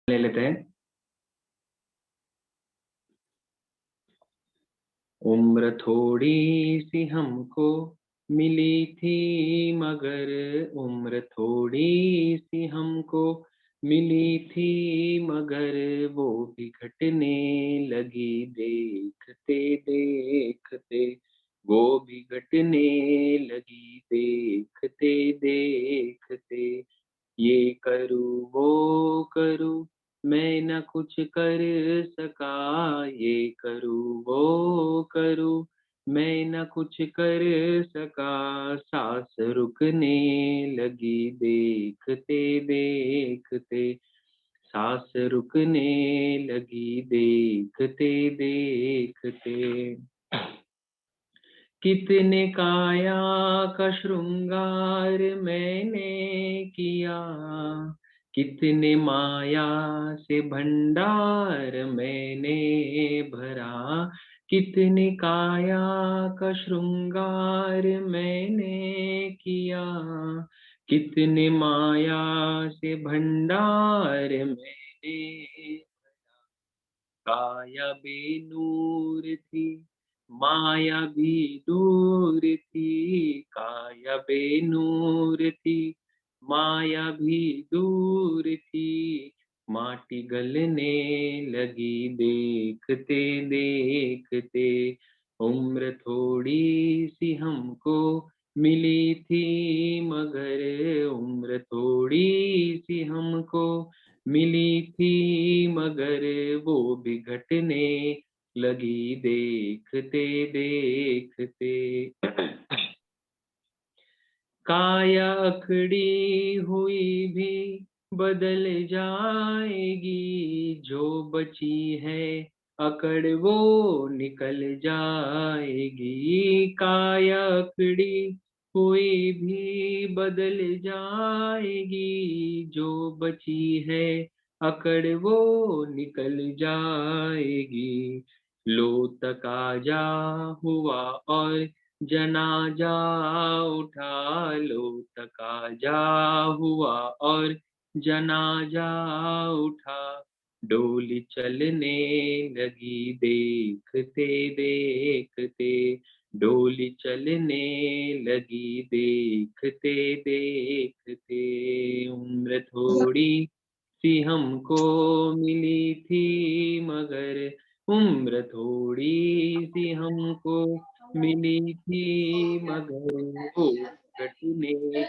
ले लेते हैं। उम्र थोड़ी सी हमको मिली थी मगर, उम्र थोड़ी सी हमको मिली थी मगर, वो भी घटने लगी देखते देखते, वो भी घटने लगी देखते देखते। ये करूँ वो करूँ मैं न कुछ कर सका, ये करूँ वो करूँ मैं न कुछ कर सका, सांस रुकने लगी देखते देखते, सांस रुकने लगी देखते देखते। कितने काया का श्रृंगार मैंने किया, कितने माया से भंडार मैंने भरा, कितने काया का श्रृंगार मैंने किया, कितने माया से भंडार मैंने भरा। काया बेनूर थी, माया भी दूर थी, काया बेनूर थी, माया भी दूर थी, माटी गलने लगी देखते देखते। उम्र थोड़ी सी हमको मिली थी मगर, उम्र थोड़ी सी हमको मिली थी मगर, वो भी घटने लगी देखते देखते। काया अकड़ी हुई भी बदल जाएगी, जो बची है अकड़ वो निकल जाएगी। काया अकड़ी हुई भी बदल जाएगी, जो बची है अकड़ वो निकल जाएगी। लो तकाजा हुआ और जनाजा उठा, लो तकाजा हुआ और जनाजा उठा, डोली चलने लगी देखते देखते, डोली चलने लगी देखते देखते। उम्र थोड़ी सी हमको मिली थी मगर, उम्र थोड़ी सी हमको मिली थी मगर, वो घटने लगी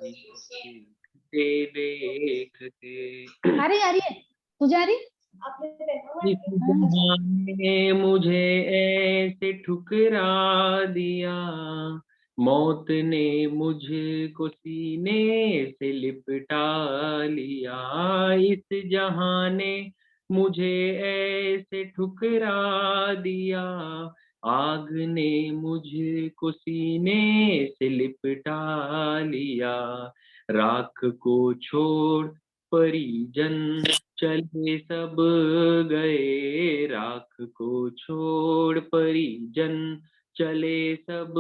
देखते देखते। अरे आ रही है, तुझे आ रही? इस जमाने ने मुझे ऐसे ठुकरा दिया, मौत ने मुझको सीने से लिपटा लिया। इस जहां ने मुझे ऐसे ठुकरा दिया, आग ने मुझको सीने से लिपटा लिया। राख को छोड़ परिजन चले सब गए, राख को छोड़ परिजन चले सब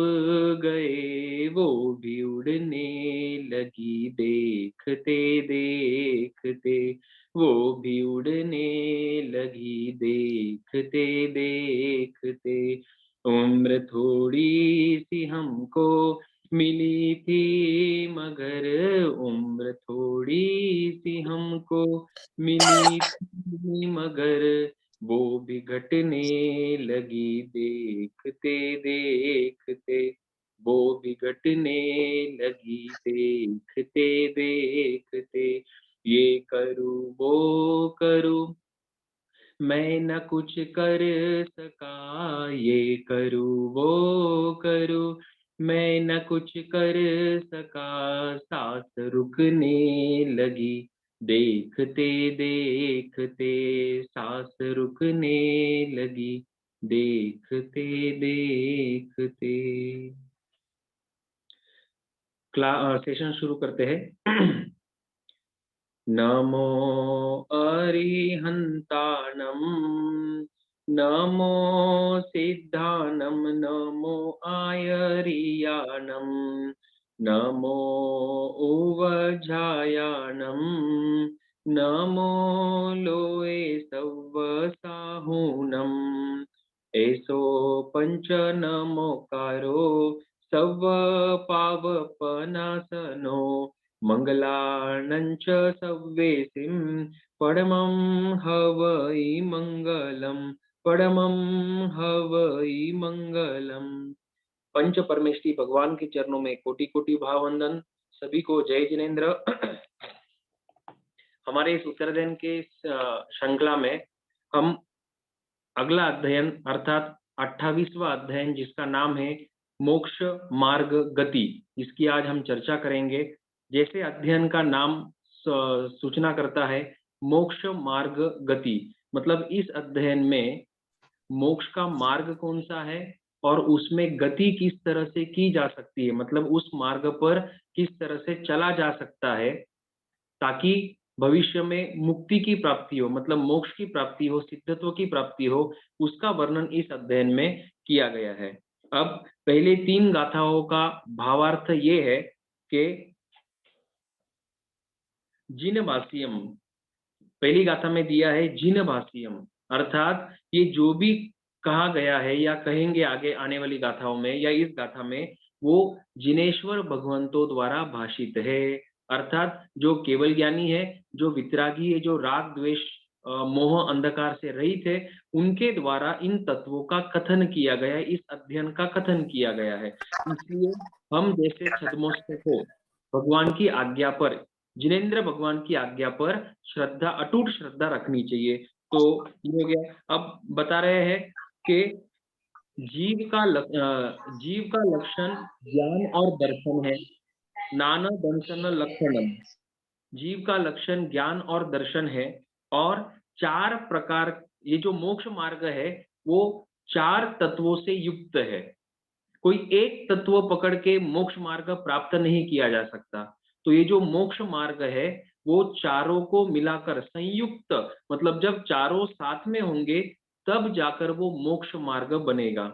गए, वो भी उड़ने लगी देखते देखते, वो भी उड़ने लगी देखते देखते। उम्र थोड़ी सी हमको मिली थी मगर, उम्र थोड़ी सी हमको मिली थी मगर, वो भी घटने लगी देखते देखते, वो भी घटने लगी देखते देखते। ये करूँ वो करूँ मैं न कुछ कर सका, ये करूँ वो करूँ मैं न कुछ कर सका, सांस रुकने लगी देखते देखते, सांस रुकने लगी देखते देखते। सेशन शुरू करते हैं। नमो अरिहन्ताणं, नमो सिद्धानं, नमो आयर्याणं, नमो उवझायाणं, नमो पंच नमोकारो सव पावपनासनो मंगलानंच सव्वेसिं परमं हवै मंगलम परमं हवै मंगलम। पंच परमेष्ठी भगवान के चरणों में कोटि कोटि भाववंदन। सभी को जय जिनेन्द्र। हमारे इस उत्तरायण के श्रृंखला में हम अगला अध्ययन अर्थात 28वां अध्ययन जिसका नाम है मोक्ष मार्ग गति, इसकी आज हम चर्चा करेंगे। जैसे अध्ययन का नाम सूचना करता है मोक्ष मार्ग गति, मतलब इस अध्ययन में मोक्ष का मार्ग कौन सा है और उसमें गति किस तरह से की जा सकती है, मतलब उस मार्ग पर किस तरह से चला जा सकता है ताकि भविष्य में मुक्ति की प्राप्ति हो, मतलब मोक्ष की प्राप्ति हो, सिद्धत्व की प्राप्ति हो, उसका वर्णन इस अध्ययन में किया गया है। अब पहले 3 गाथाओं का भावार्थ ये है कि जिनभाष्यम, पहली गाथा में दिया है जिनभाष्यम, अर्थात ये जो भी कहा गया है या कहेंगे आगे आने वाली गाथाओं में या इस गाथा में, वो जिनेश्वर भगवंतों द्वारा भाषित है। अर्थात जो केवल ज्ञानी है, जो वितरागी है, जो राग द्वेष मोह अंधकार से रहित है, उनके द्वारा इन तत्वों का कथन किया गया है, इस अध्ययन का कथन किया गया है। इसलिए हम जैसे छद्मोत्सव को भगवान की आज्ञा पर, जिनेन्द्र भगवान की आज्ञा पर श्रद्धा, अटूट श्रद्धा रखनी चाहिए। तो ये हो गया। अब बता रहे हैं कि जीव का लक्षण ज्ञान और दर्शन है। नाना दर्शन लक्षणम, जीव का लक्षण ज्ञान और दर्शन है। और 4 प्रकार, ये जो मोक्ष मार्ग है वो 4 तत्वों से युक्त है। कोई एक तत्व पकड़ के मोक्ष मार्ग प्राप्त नहीं किया जा सकता। तो ये जो मोक्ष मार्ग है वो चारों को मिलाकर संयुक्त, मतलब जब चारों साथ में होंगे तब जाकर वो मोक्ष मार्ग बनेगा।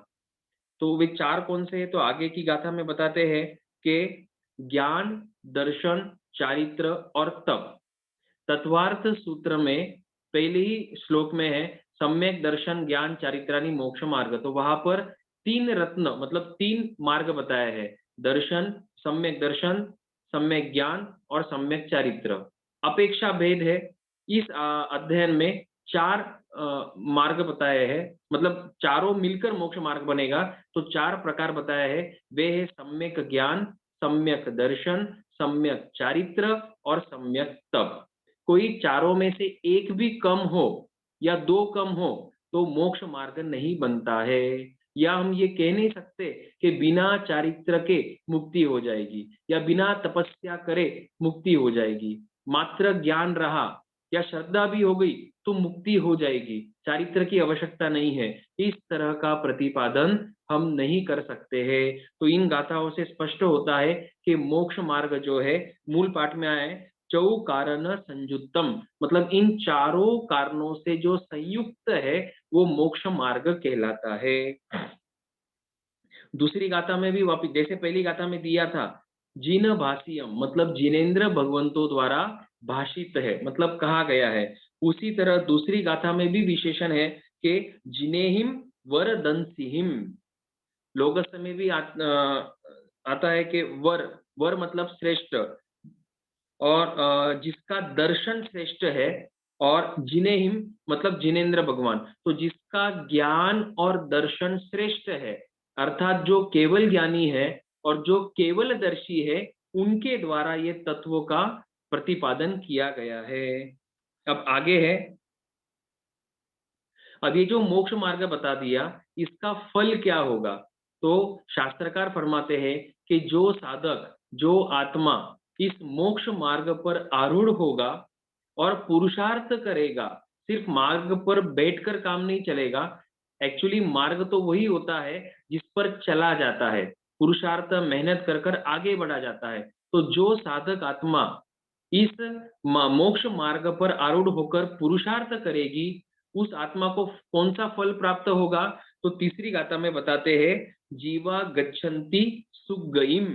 तो वे 4 कौन से हैं, तो आगे की गाथा में बताते हैं कि ज्ञान, दर्शन, चारित्र और तप। तत्वार्थ सूत्र में पहले ही श्लोक में है सम्यक दर्शन ज्ञान चारित्रानि मोक्ष मार्ग। तो वहां पर 3 रत्न, मतलब 3 मार्ग बताया है, दर्शन, सम्यक ज्ञान और सम्यक चारित्र। अपेक्षा भेद है, इस अध्ययन में 4 मार्ग बताए हैं, मतलब चारों मिलकर मोक्ष मार्ग बनेगा। तो 4 प्रकार बताया है, वे है सम्यक ज्ञान, सम्यक दर्शन, सम्यक चारित्र और सम्यक तप। कोई चारों में से एक भी कम हो या 2 कम हो तो मोक्ष मार्ग नहीं बनता है। या हम ये कह नहीं सकते कि बिना चारित्र के मुक्ति हो जाएगी या बिना तपस्या करे मुक्ति हो जाएगी। मात्र ज्ञान रहा या श्रद्धा भी हो गई तो मुक्ति हो जाएगी, चारित्र की आवश्यकता नहीं है, इस तरह का प्रतिपादन हम नहीं कर सकते हैं। तो इन गाथाओं से स्पष्ट होता है कि मोक्ष मार्ग जो है, मूल पाठ में आया है चौ कारण संयुक्तम, मतलब इन चारों कारणों से जो संयुक्त है वो मोक्ष मार्ग कहलाता है। दूसरी गाथा में भी वापिस जैसे पहली गाथा में दिया था जिन भाष्यम, मतलब जिनेन्द्र भगवंतों द्वारा भाषित है, मतलब कहा गया है। उसी तरह दूसरी गाथा में भी विशेषण है कि जिनेहिम वरदंसिहिम। लोगस में भी आता है कि वर मतलब श्रेष्ठ, और जिसका दर्शन श्रेष्ठ है, और जिनेहिम मतलब जिनेन्द्र भगवान, तो जिसका ज्ञान और दर्शन श्रेष्ठ है, अर्थात जो केवल ज्ञानी है और जो केवल दर्शी है, उनके द्वारा ये तत्वों का प्रतिपादन किया गया है। अब आगे है, अब ये जो मोक्ष मार्ग बता दिया, इसका फल क्या होगा। तो शास्त्रकार फरमाते हैं कि जो साधक, जो आत्मा इस मोक्ष मार्ग पर आरूढ़ होगा और पुरुषार्थ करेगा, सिर्फ मार्ग पर बैठकर काम नहीं चलेगा। एक्चुअली मार्ग तो वही होता है जिस पर चला जाता है, पुरुषार्थ मेहनत कर कर आगे बढ़ा जाता है। तो जो साधक आत्मा इस मोक्ष मार्ग पर आरूढ़ होकर पुरुषार्थ करेगी, उस आत्मा को कौन सा फल प्राप्त होगा। तो तीसरी गाथा में बताते हैं जीवा गच्छन्ति सुगइम,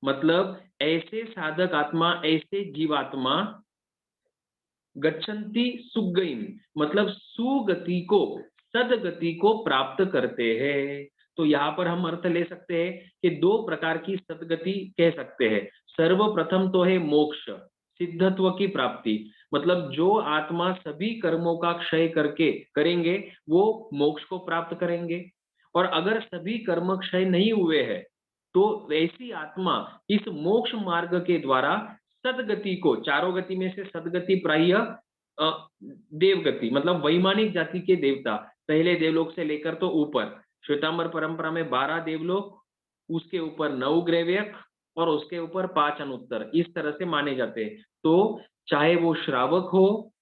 मतलब ऐसे साधक आत्मा, ऐसे जीवात्मा गच्छन्ति सुगइम, मतलब सुगति को, सदगति को प्राप्त करते हैं। तो यहाँ पर हम अर्थ ले सकते हैं कि दो प्रकार की सदगति कह सकते हैं। सर्वप्रथम तो है मोक्ष, सिद्धत्व की प्राप्ति, मतलब जो आत्मा सभी कर्मों का क्षय करके करेंगे वो मोक्ष को प्राप्त करेंगे। और अगर सभी कर्म क्षय नहीं हुए हैं तो ऐसी आत्मा इस मोक्ष मार्ग के द्वारा सदगति को, चारों गति में से सदगति प्राय देवगति, मतलब वैमानिक जाति के देवता, पहले देवलोक से लेकर तो ऊपर, श्वेतांबर परंपरा में 12 देवलोक, उसके ऊपर 9 ग्रैव्यक और उसके ऊपर 5 अनुत्तर, इस तरह से माने जाते हैं। तो चाहे वो श्रावक हो,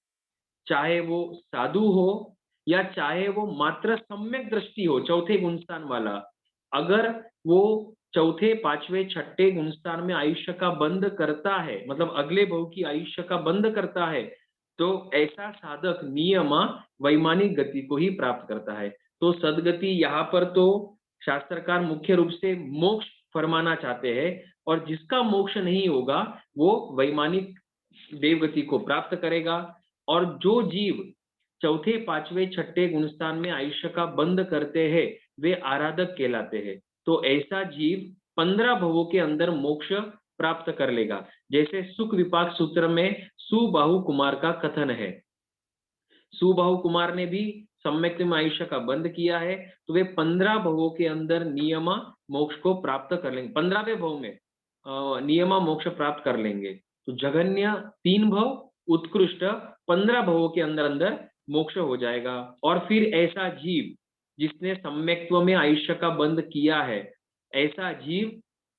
चाहे वो साधु हो, या चाहे वो मात्र सम्यक दृष्टि हो, चौथे गुणस्थान वाला, अगर वो चौथे पांचवें छठे गुणस्थान में आयुष्य का बंद करता है, मतलब अगले भव की आयुष्य का बंद करता है, तो ऐसा साधक नियमा वैमानिक गति को ही प्राप्त करता है। तो सदगति यहाँ पर तो शास्त्रकार मुख्य रूप से मोक्ष फरमाना चाहते हैं, और जिसका मोक्ष नहीं होगा वो वैमानिक देवगति को प्राप्त करेगा। और जो जीव चौथे पांचवें छठे गुणस्थान में आयुष्य का बंद करते हैं वे आराधक कहलाते हैं। तो ऐसा जीव 15 भवों के अंदर मोक्ष प्राप्त कर लेगा, जैसे सुख विपाक सूत्र में सुबाहु कुमार का कथन है। सुबाहु कुमार ने भी सम्यक में आयुष्य का बंद किया है, तो वे 15 भवों के अंदर नियमा मोक्ष को प्राप्त कर लेंगे, 15वें भव में नियमा मोक्ष प्राप्त कर लेंगे। तो जघन्य 3 भव, उत्कृष्ट 15 भवों के अंदर अंदर मोक्ष हो जाएगा। और फिर ऐसा जीव जिसने सम्यक्त्व में आयुष्य का बंद किया है, ऐसा जीव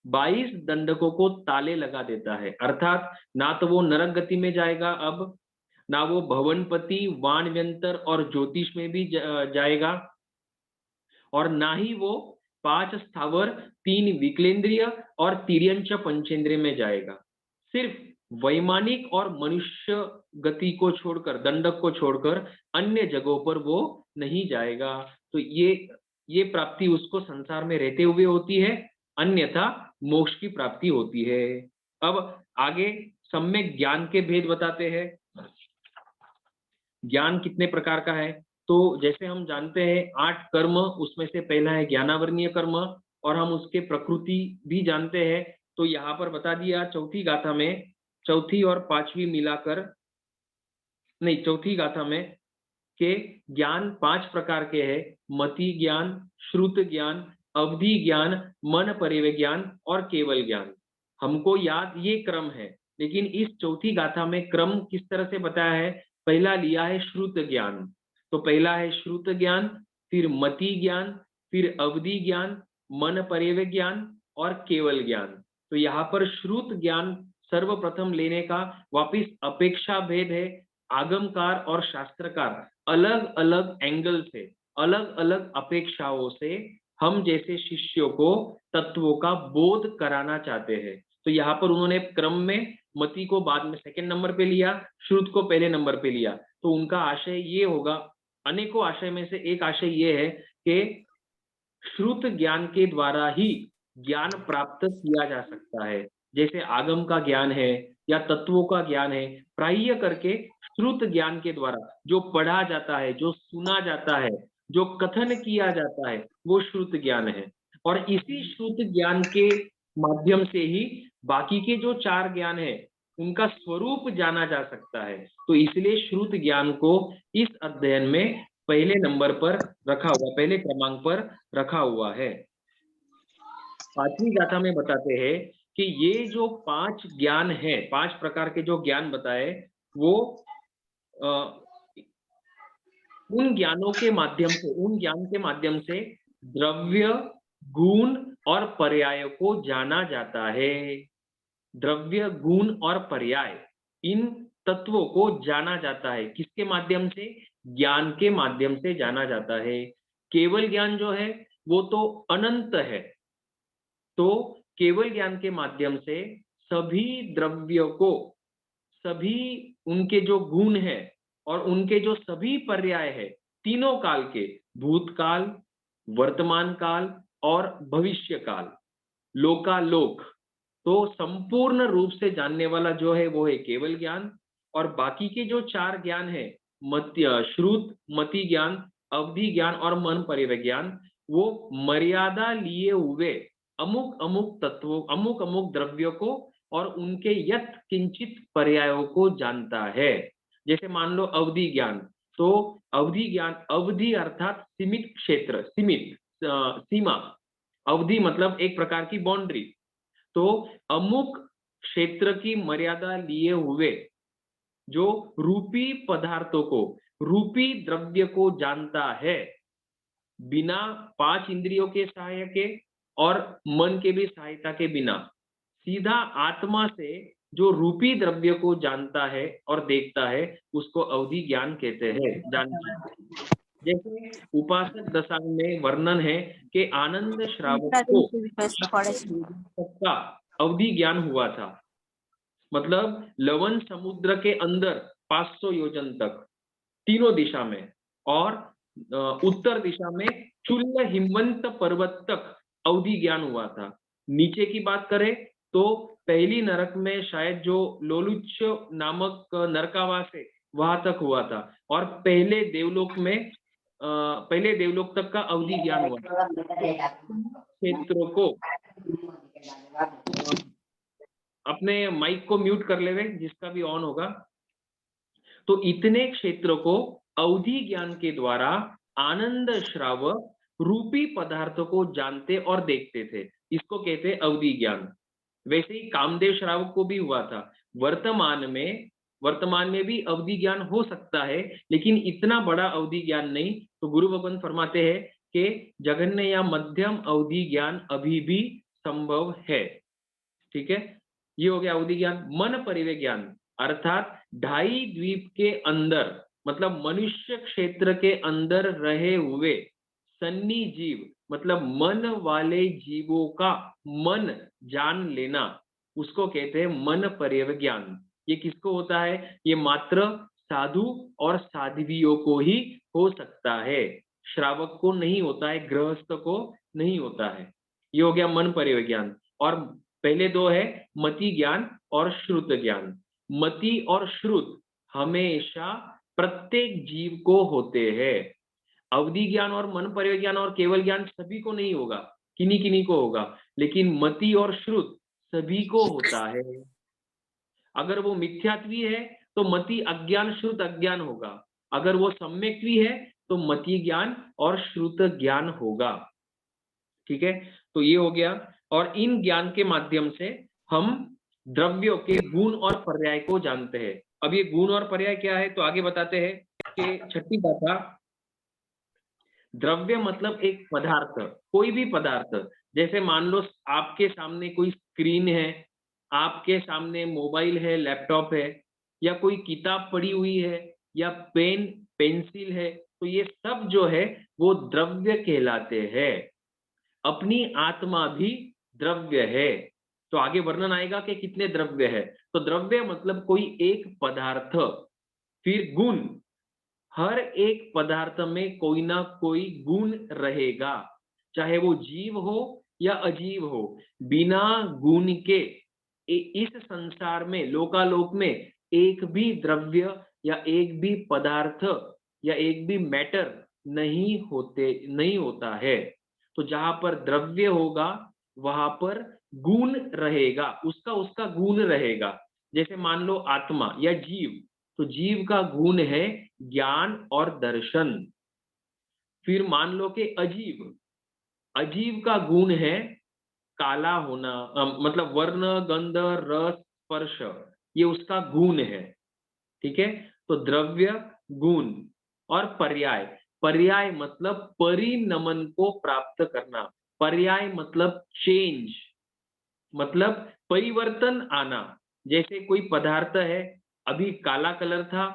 22 दंडकों को ताले लगा देता है, अर्थात ना तो वो नरक गति में जाएगा, अब ना वो भवनपति, वाणव्यंतर और ज्योतिष में भी जाएगा, और ना ही वो 5 स्थावर, 3 विकलेंद्रिय और तिर्यंच पंचेंद्रिय में जाएगा। सिर्फ वैमानिक और मनुष्य गति को छोड़कर, दंडक को छोड़कर अन्य जगहों पर वो नहीं जाएगा। तो ये प्राप्ति उसको संसार में रहते हुए होती है, अन्यथा मोक्ष की प्राप्ति होती है। अब आगे सम्यक ज्ञान के भेद बताते हैं। ज्ञान कितने प्रकार का है, तो जैसे हम जानते हैं 8 कर्म, उसमें से पहला है ज्ञानावरणीय कर्म, और हम उसके प्रकृति भी जानते हैं। तो यहाँ पर बता दिया चौथी गाथा में, चौथी और पांचवी मिलाकर, नहीं चौथी गाथा में के ज्ञान 5 प्रकार के हैं: मति ज्ञान, श्रुत ज्ञान, अवधि ज्ञान, मन परिवे ज्ञान और केवल ज्ञान। हमको याद ये क्रम है, लेकिन इस चौथी गाथा में क्रम किस तरह से बताया है। पहला लिया है श्रुत ज्ञान, तो पहला है श्रुत ज्ञान, फिर मति ज्ञान, फिर अवधि ज्ञान, मन परिवे ज्ञान और केवल ज्ञान। तो यहाँ पर श्रुत ज्ञान सर्वप्रथम लेने का वापिस अपेक्षा भेद है। आगमकार और शास्त्रकार अलग अलग एंगल से, अलग अलग अपेक्षाओं से हम जैसे शिष्यों को तत्वों का बोध कराना चाहते हैं। तो यहाँ पर उन्होंने क्रम में मति को बाद में सेकंड नंबर पे लिया, श्रुत को पहले नंबर पे लिया। तो उनका आशय ये होगा, अनेकों आशय में से एक आशय ये है कि श्रुत ज्ञान के द्वारा ही ज्ञान प्राप्त किया जा सकता है। जैसे आगम का ज्ञान है या तत्वों का ज्ञान है, प्राय करके श्रुत ज्ञान के द्वारा जो पढ़ा जाता है, जो सुना जाता है, जो कथन किया जाता है, वो श्रुत ज्ञान है। और इसी श्रुत ज्ञान के माध्यम से ही बाकी के जो 4 ज्ञान है उनका स्वरूप जाना जा सकता है। तो इसलिए श्रुत ज्ञान को इस अध्ययन में पहले नंबर पर रखा हुआ, पहले क्रमांक पर रखा हुआ है। 5वीं गाथा में बताते हैं कि ये जो 5 ज्ञान है, 5 प्रकार के जो ज्ञान बताए, वो उन ज्ञानों के माध्यम से, उन ज्ञान के माध्यम से द्रव्य, गुण और पर्याय को जाना जाता है। द्रव्य, गुण और पर्याय, इन तत्वों को जाना जाता है। किसके माध्यम से? ज्ञान के माध्यम से जाना जाता है। केवल ज्ञान जो है वो तो अनंत है, तो केवल ज्ञान के माध्यम से सभी द्रव्यों को, सभी उनके जो गुण है और उनके जो सभी पर्याय है, तीनों काल के, भूतकाल, वर्तमान काल और भविष्य काल, लोकालोक, तो संपूर्ण रूप से जानने वाला जो है वो है केवल ज्ञान। और बाकी के जो 4 ज्ञान है, मत्य, श्रुत, मति ज्ञान, अवधि ज्ञान और मन परिविज्ञान वो मर्यादा लिए हुए अमुक अमुक तत्वों, अमुक अमुक द्रव्यों को और उनके यत् किंचित पर्यायों को जानता है। जैसे मान लो अवधि ज्ञान, तो अवधि ज्ञान, अवधि अर्थात सीमित क्षेत्र, सीमित सीमा, अवधि मतलब एक प्रकार की बाउंड्री। तो अमुक क्षेत्र की मर्यादा लिए हुए जो रूपी पदार्थों को, रूपी द्रव्य को जानता है, बिना पांच इंद्रियों के सहायता के और मन के भी सहायता के बिना, सीधा आत्मा से जो रूपी द्रव्य को जानता है और देखता है, उसको अवधि ज्ञान कहते हैं, जानता है। जैसे उपासक दशा में वर्णन है कि आनंद श्रावक को 500 योजन तक का अवधि ज्ञान हुआ था। मतलब लवण समुद्र के अंदर 500 योजन तक, तीनों दिशा में, और उत्तर दिशा में चुल्ल हिमवंत पर्वत तक अवधि ज्ञान हुआ था। नीचे की बात करें तो पहली नरक में शायद जो लोलुच नामक नरकावास है, वहां तक हुआ था, और पहले देवलोक में पहले देवलोक तक का अवधि ज्ञान हुआ था। क्षेत्रों को अपने माइक को म्यूट कर लेवे, जिसका भी ऑन होगा। तो इतने क्षेत्रों को अवधि ज्ञान के द्वारा आनंद श्रावक रूपी पदार्थों को जानते और देखते थे, इसको कहते हैं अवधि ज्ञान। वैसे ही कामदेव श्रावक को भी हुआ था। वर्तमान में भी अवधि ज्ञान हो सकता है, लेकिन इतना बड़ा अवधि ज्ञान नहीं। तो गुरु भगवान फरमाते हैं कि जघन्य या मध्यम अवधि ज्ञान अभी भी संभव है। ठीक है, ये हो गया अवधि ज्ञान। मन परिविज्ञान अर्थात ढाई द्वीप के अंदर, मतलब मनुष्य क्षेत्र के अंदर रहे हुए सन्नी जीव, मतलब मन वाले जीवों का मन जान लेना, उसको कहते हैं मन परिविज्ञान। ये किसको होता है? ये मात्र साधु और साध्वियों को ही हो सकता है, श्रावक को नहीं होता है, गृहस्थ को नहीं होता है। ये हो गया मन परिविज्ञान। और पहले दो है मति ज्ञान और श्रुत ज्ञान। मति और श्रुत हमेशा प्रत्येक जीव को होते हैं। अवधि ज्ञान और मन परिविज्ञान और केवल ज्ञान सभी को नहीं होगा, किन्हीं किन्हीं को होगा, लेकिन मति और श्रुत सभी को होता है। अगर वो मिथ्यात्वी है तो मति अज्ञान, श्रुत अज्ञान होगा। अगर वो सम्यक्त्वी है तो मति ज्ञान और श्रुत ज्ञान होगा। ठीक है, तो ये हो गया। और इन ज्ञान के माध्यम से हम द्रव्यों के गुण और पर्याय को जानते हैं। अब ये गुण और पर्याय क्या है, तो आगे बताते हैं कि छठी गाथा, द्रव्य मतलब एक पदार्थ, कोई भी पदार्थ। जैसे मान लो आपके सामने कोई स्क्रीन है, आपके सामने मोबाइल है, लैपटॉप है, या कोई किताब पड़ी हुई है, या पेन पेंसिल है, तो ये सब जो है वो द्रव्य कहलाते हैं। अपनी आत्मा भी द्रव्य है। तो आगे वर्णन आएगा कि कितने द्रव्य है। तो द्रव्य मतलब कोई एक पदार्थ। फिर गुण, हर एक पदार्थ में कोई ना कोई गुण रहेगा, चाहे वो जीव हो या अजीव हो। बिना गुण के इस संसार में, लोकालोक में, एक भी द्रव्य या एक भी पदार्थ या एक भी मैटर नहीं होता है। तो जहां पर द्रव्य होगा वहां पर गुण रहेगा, उसका उसका गुण रहेगा। जैसे मान लो आत्मा या जीव, तो जीव का गुण है ज्ञान और दर्शन। फिर मान लो कि अजीव, अजीव का गुण है काला होना, मतलब वर्ण गंध रस स्पर्श, ये उसका गुण है। ठीक है, तो द्रव्य, गुण और पर्याय। पर्याय मतलब परिणमन को प्राप्त करना। पर्याय मतलब चेंज, मतलब परिवर्तन आना। जैसे कोई पदार्थ है, अभी काला कलर था,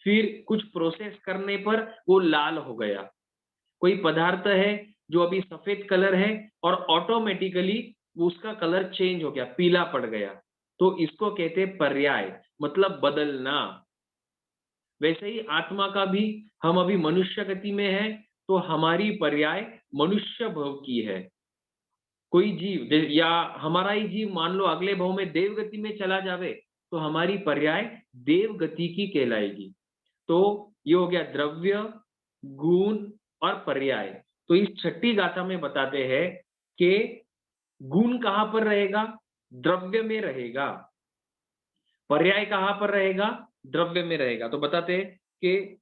फिर कुछ प्रोसेस करने पर वो लाल हो गया। कोई पदार्थ है जो अभी सफेद कलर है और ऑटोमेटिकली उसका कलर चेंज हो गया, पीला पड़ गया, तो इसको कहते हैं पर्याय, मतलब बदलना। वैसे ही आत्मा का भी, हम अभी मनुष्य गति में है तो हमारी पर्याय मनुष्य भव की है। कोई जीव या हमारा ही जीव मान लो अगले भव में देव गति में चला जावे, तो हमारी पर्याय देव गति की कहलाएगी। तो ये हो गया द्रव्य, गुण और पर्याय। तो इस छठी गाथा में बताते हैं कि गुण कहां पर रहेगा? द्रव्य में रहेगा। पर्याय कहां पर रहेगा? द्रव्य में रहेगा। तो बताते हैं कि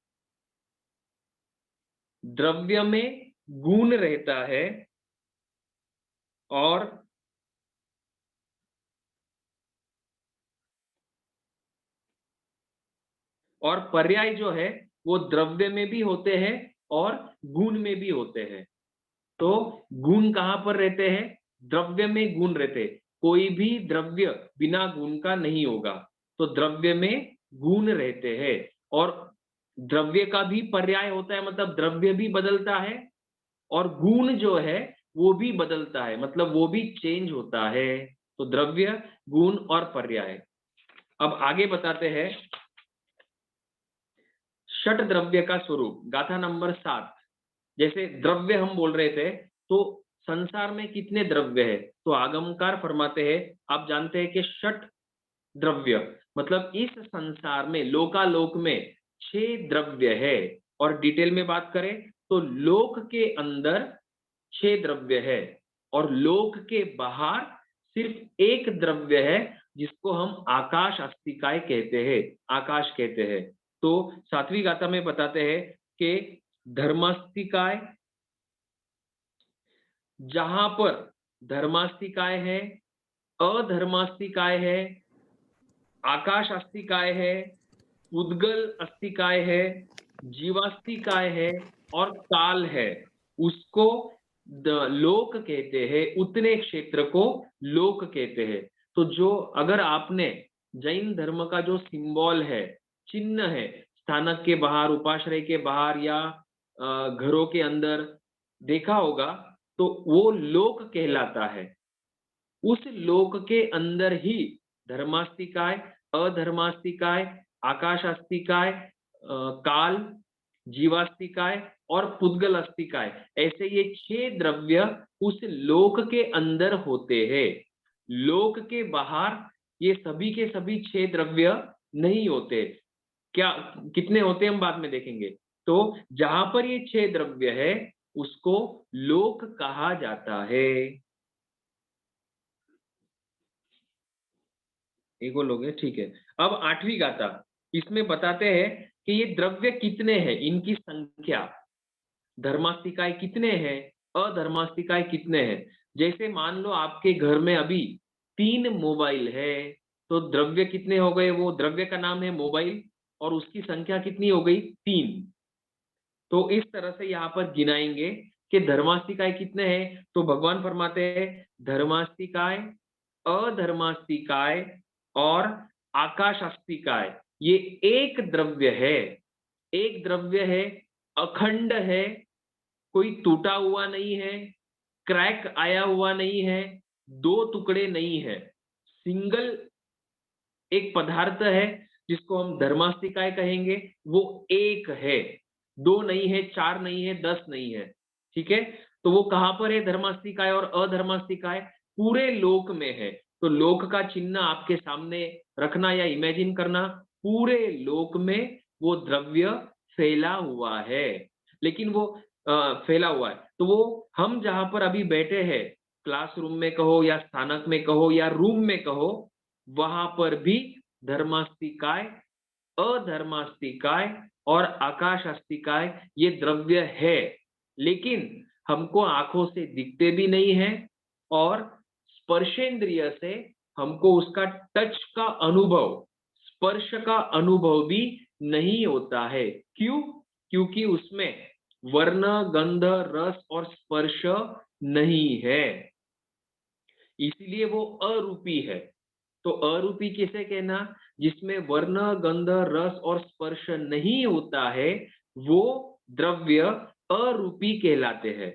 द्रव्य में गुण रहता है और पर्याय जो है वो द्रव्य में भी होते हैं और गुण में भी होते हैं। तो गुण कहां पर रहते हैं? द्रव्य में गुण रहते हैं। कोई भी द्रव्य बिना गुण का नहीं होगा। तो द्रव्य में गुण रहते हैं और द्रव्य का भी पर्याय होता है, मतलब द्रव्य भी बदलता है और गुण जो है वो भी बदलता है, मतलब वो भी चेंज होता है। तो द्रव्य, गुण और पर्याय। अब आगे बताते हैं षट द्रव्य का स्वरूप, गाथा नंबर 7। जैसे द्रव्य हम बोल रहे थे, तो संसार में कितने द्रव्य है? तो आगमकार फरमाते हैं, आप जानते हैं कि षट द्रव्य मतलब इस संसार में, लोकालोक में 6 द्रव्य है। और डिटेल में बात करें तो लोक के अंदर 6 द्रव्य है और लोक के बाहर सिर्फ एक द्रव्य है, जिसको हम आकाश अस्तिकाय कहते हैं, आकाश कहते हैं। तो 7वीं गाथा में बताते हैं कि धर्मास्तिकाय, जहां पर धर्मास्तिकाय है, अधर्मास्तिकाय है, आकाश अस्तिकाय है, उद्गल अस्तिकाय है, जीवास्तिकाय है और काल है, उसको लोक कहते हैं। उतने क्षेत्र को लोक कहते हैं। तो जो, अगर आपने जैन धर्म का जो सिंबल है, चिन्ह है, स्थानक के बाहर, उपाश्रय के बाहर या घरों के अंदर देखा होगा, तो वो लोक कहलाता है। उस लोक के अंदर ही धर्मास्तिकाय, अधर्मास्तिकाय, आकाशास्तिकाय, काल, जीवास्तिकाय और पुद्गल अस्तिकाय, ऐसे ये 6 द्रव्य उस लोक के अंदर होते हैं। लोक के बाहर ये सभी के सभी 6 द्रव्य नहीं होते। क्या कितने होते हम बाद में देखेंगे। तो जहां पर ये 6 द्रव्य है उसको लोक कहा जाता है। एक और लोग है, ठीक है। अब 8वीं गाथा, इसमें बताते हैं कि ये द्रव्य कितने हैं, इनकी संख्या, धर्मास्तिकाय कितने हैं, अधर्मास्तिकाय कितने हैं। जैसे मान लो आपके घर में अभी 3 मोबाइल है, तो द्रव्य कितने हो गए? वो द्रव्य का नाम है मोबाइल और उसकी संख्या कितनी हो गई? 3। तो इस तरह से यहाँ पर गिनाएंगे कि धर्मास्तिकाय कितने हैं। तो भगवान फरमाते हैं धर्मास्तिकाय, अधर्मास्तिकाय और आकाशास्तिकाय ये एक द्रव्य है। एक द्रव्य है, अखंड है, कोई टूटा हुआ नहीं है, क्रैक आया हुआ नहीं है, 2 टुकड़े नहीं है, सिंगल एक पदार्थ है जिसको हम धर्मास्तिकाय कहेंगे, वो एक है, 2 नहीं है, 4 नहीं है, 10 नहीं है। ठीक है। तो वो कहां पर है धर्मास्तिकाय और अधर्मास्तिकाय? पूरे लोक में है। तो लोक का चिन्ह आपके सामने रखना या इमेजिन करना, पूरे लोक में वो द्रव्य फैला हुआ है। लेकिन वो फैला हुआ है, तो वो हम जहां पर अभी बैठे हैं, क्लासरूम में कहो या स्थानक में कहो या रूम में कहो, वहां पर भी धर्मास्तिकाय, अधर्मास्तिकाय और आकाशास्तिकाय ये द्रव्य है। लेकिन हमको आंखों से दिखते भी नहीं है और स्पर्शेंद्रिय से हमको उसका टच का अनुभव, स्पर्श का अनुभव भी नहीं होता है। क्यों? क्योंकि उसमें वर्ण, गंध, रस और स्पर्श नहीं है, इसलिए वो अरूपी है। तो अरूपी किसे कहना? जिसमें वर्ण, गंध, रस और स्पर्श नहीं होता है, वो द्रव्य अरूपी कहलाते हैं।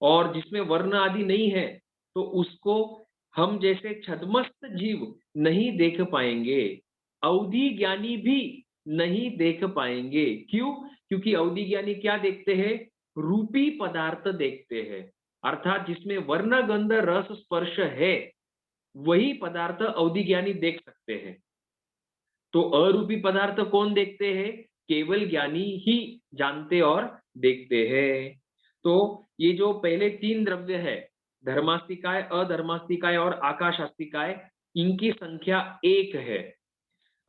और जिसमें वर्ण आदि नहीं है, तो उसको हम जैसे छद्मस्त जीव नहीं देख पाएंगे, अवधि ज्ञानी भी नहीं देख पाएंगे। क्यों? क्योंकि अवधि ज्ञानी क्या देखते हैं? रूपी पदार्थ देखते हैं। अर्थात जिसमें वर्ण, गंध, रस, स्पर्श है, वही पदार्थ अवधि ज्ञानी देख सकते हैं। तो अरूपी पदार्थ कौन देखते हैं? केवल ज्ञानी ही जानते और देखते हैं। तो ये जो पहले 3 द्रव्य है, धर्मास्तिकाय, अधर्मास्तिकाय और आकाशास्तिकाय, इनकी संख्या 1 है।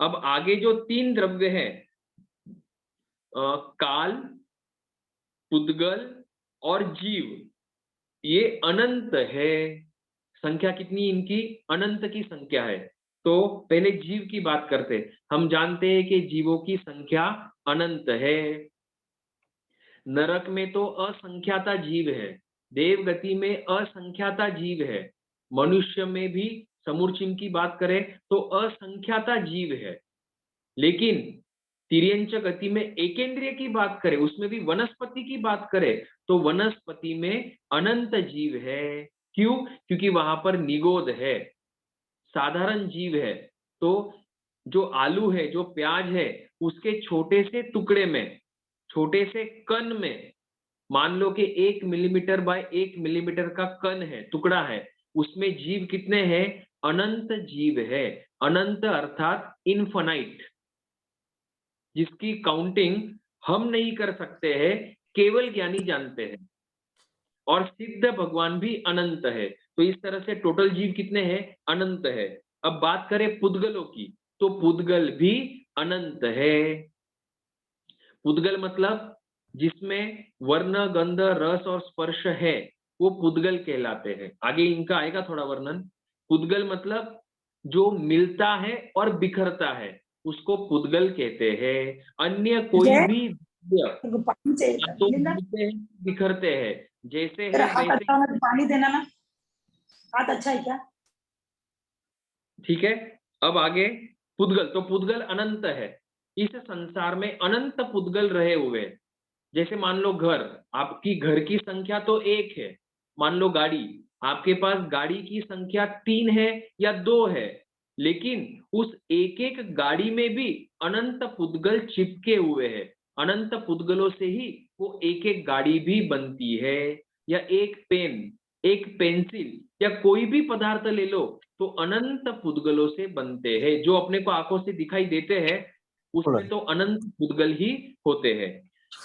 अब आगे जो 3 द्रव्य है, काल, पुद्गल और जीव, ये अनंत है। संख्या कितनी इनकी? अनंत की संख्या है। तो पहले जीव की बात करते। हम जानते हैं कि जीवों की संख्या अनंत है। नरक में तो असंख्याता जीव है, देवगति में असंख्याता जीव है, मनुष्य में भी समूर्चिम की बात करें तो असंख्याता जीव है। लेकिन तिर्यंच गति में एकेंद्रिय की बात करें, उसमें भी वनस्पति की बात करें, तो वनस्पति में अनंत जीव है। क्यों? क्योंकि वहां पर निगोद है, साधारण जीव है। तो जो आलू है, जो प्याज है, उसके छोटे से टुकड़े में, छोटे से कण में, मान लो कि 1 मिलीमीटर बाय 1 मिलीमीटर का कण है, टुकड़ा है, उसमें जीव कितने हैं? अनंत जीव है। अनंत अर्थात इनफाइनाइट, जिसकी काउंटिंग हम नहीं कर सकते हैं, केवल ज्ञानी जानते हैं। और सिद्ध भगवान भी अनंत है। तो इस तरह से टोटल जीव कितने हैं? अनंत है। अब बात करें पुद्गलों की, तो पुद्गल भी अनंत है। पुद्गल मतलब जिसमें वर्ण, गंध, रस और स्पर्श है, वो पुद्गल कहलाते हैं। आगे इनका आएगा थोड़ा वर्णन। पुद्गल मतलब जो मिलता है और बिखरता है, उसको पुद्गल कहते हैं। अन्य कोई जय भी द्रव्य तेरे को पानी चाहिए या था, तो मिलेगा? मिलते हैं, बिखरते हैं, जैसे तेरा है हाथ वैसे। अच्छा होना तो पानी देना ना। हाथ अच्छा है क्या? ठीक है। अब आगे पुद्गल, तो पुद्गल अनंत है। इस संसार में अनंत पुद्गल रहे हुए हैं। जैसे मान लो घर, आपकी घर की संख्या तो 1 है। मान लो गाड़ी, आपके पास गाड़ी की संख्या 3 है या 2 है, लेकिन उस एक एक गाड़ी में भी अनंत पुद्गल चिपके हुए हैं। अनंत पुद्गलों से ही वो एक एक गाड़ी भी बनती है। या एक पेन, एक पेंसिल, या कोई भी पदार्थ ले लो, तो अनंत पुद्गलों से बनते हैं। जो अपने को आंखों से दिखाई देते हैं, उसमें तो अनंत पुद्गल ही होते हैं।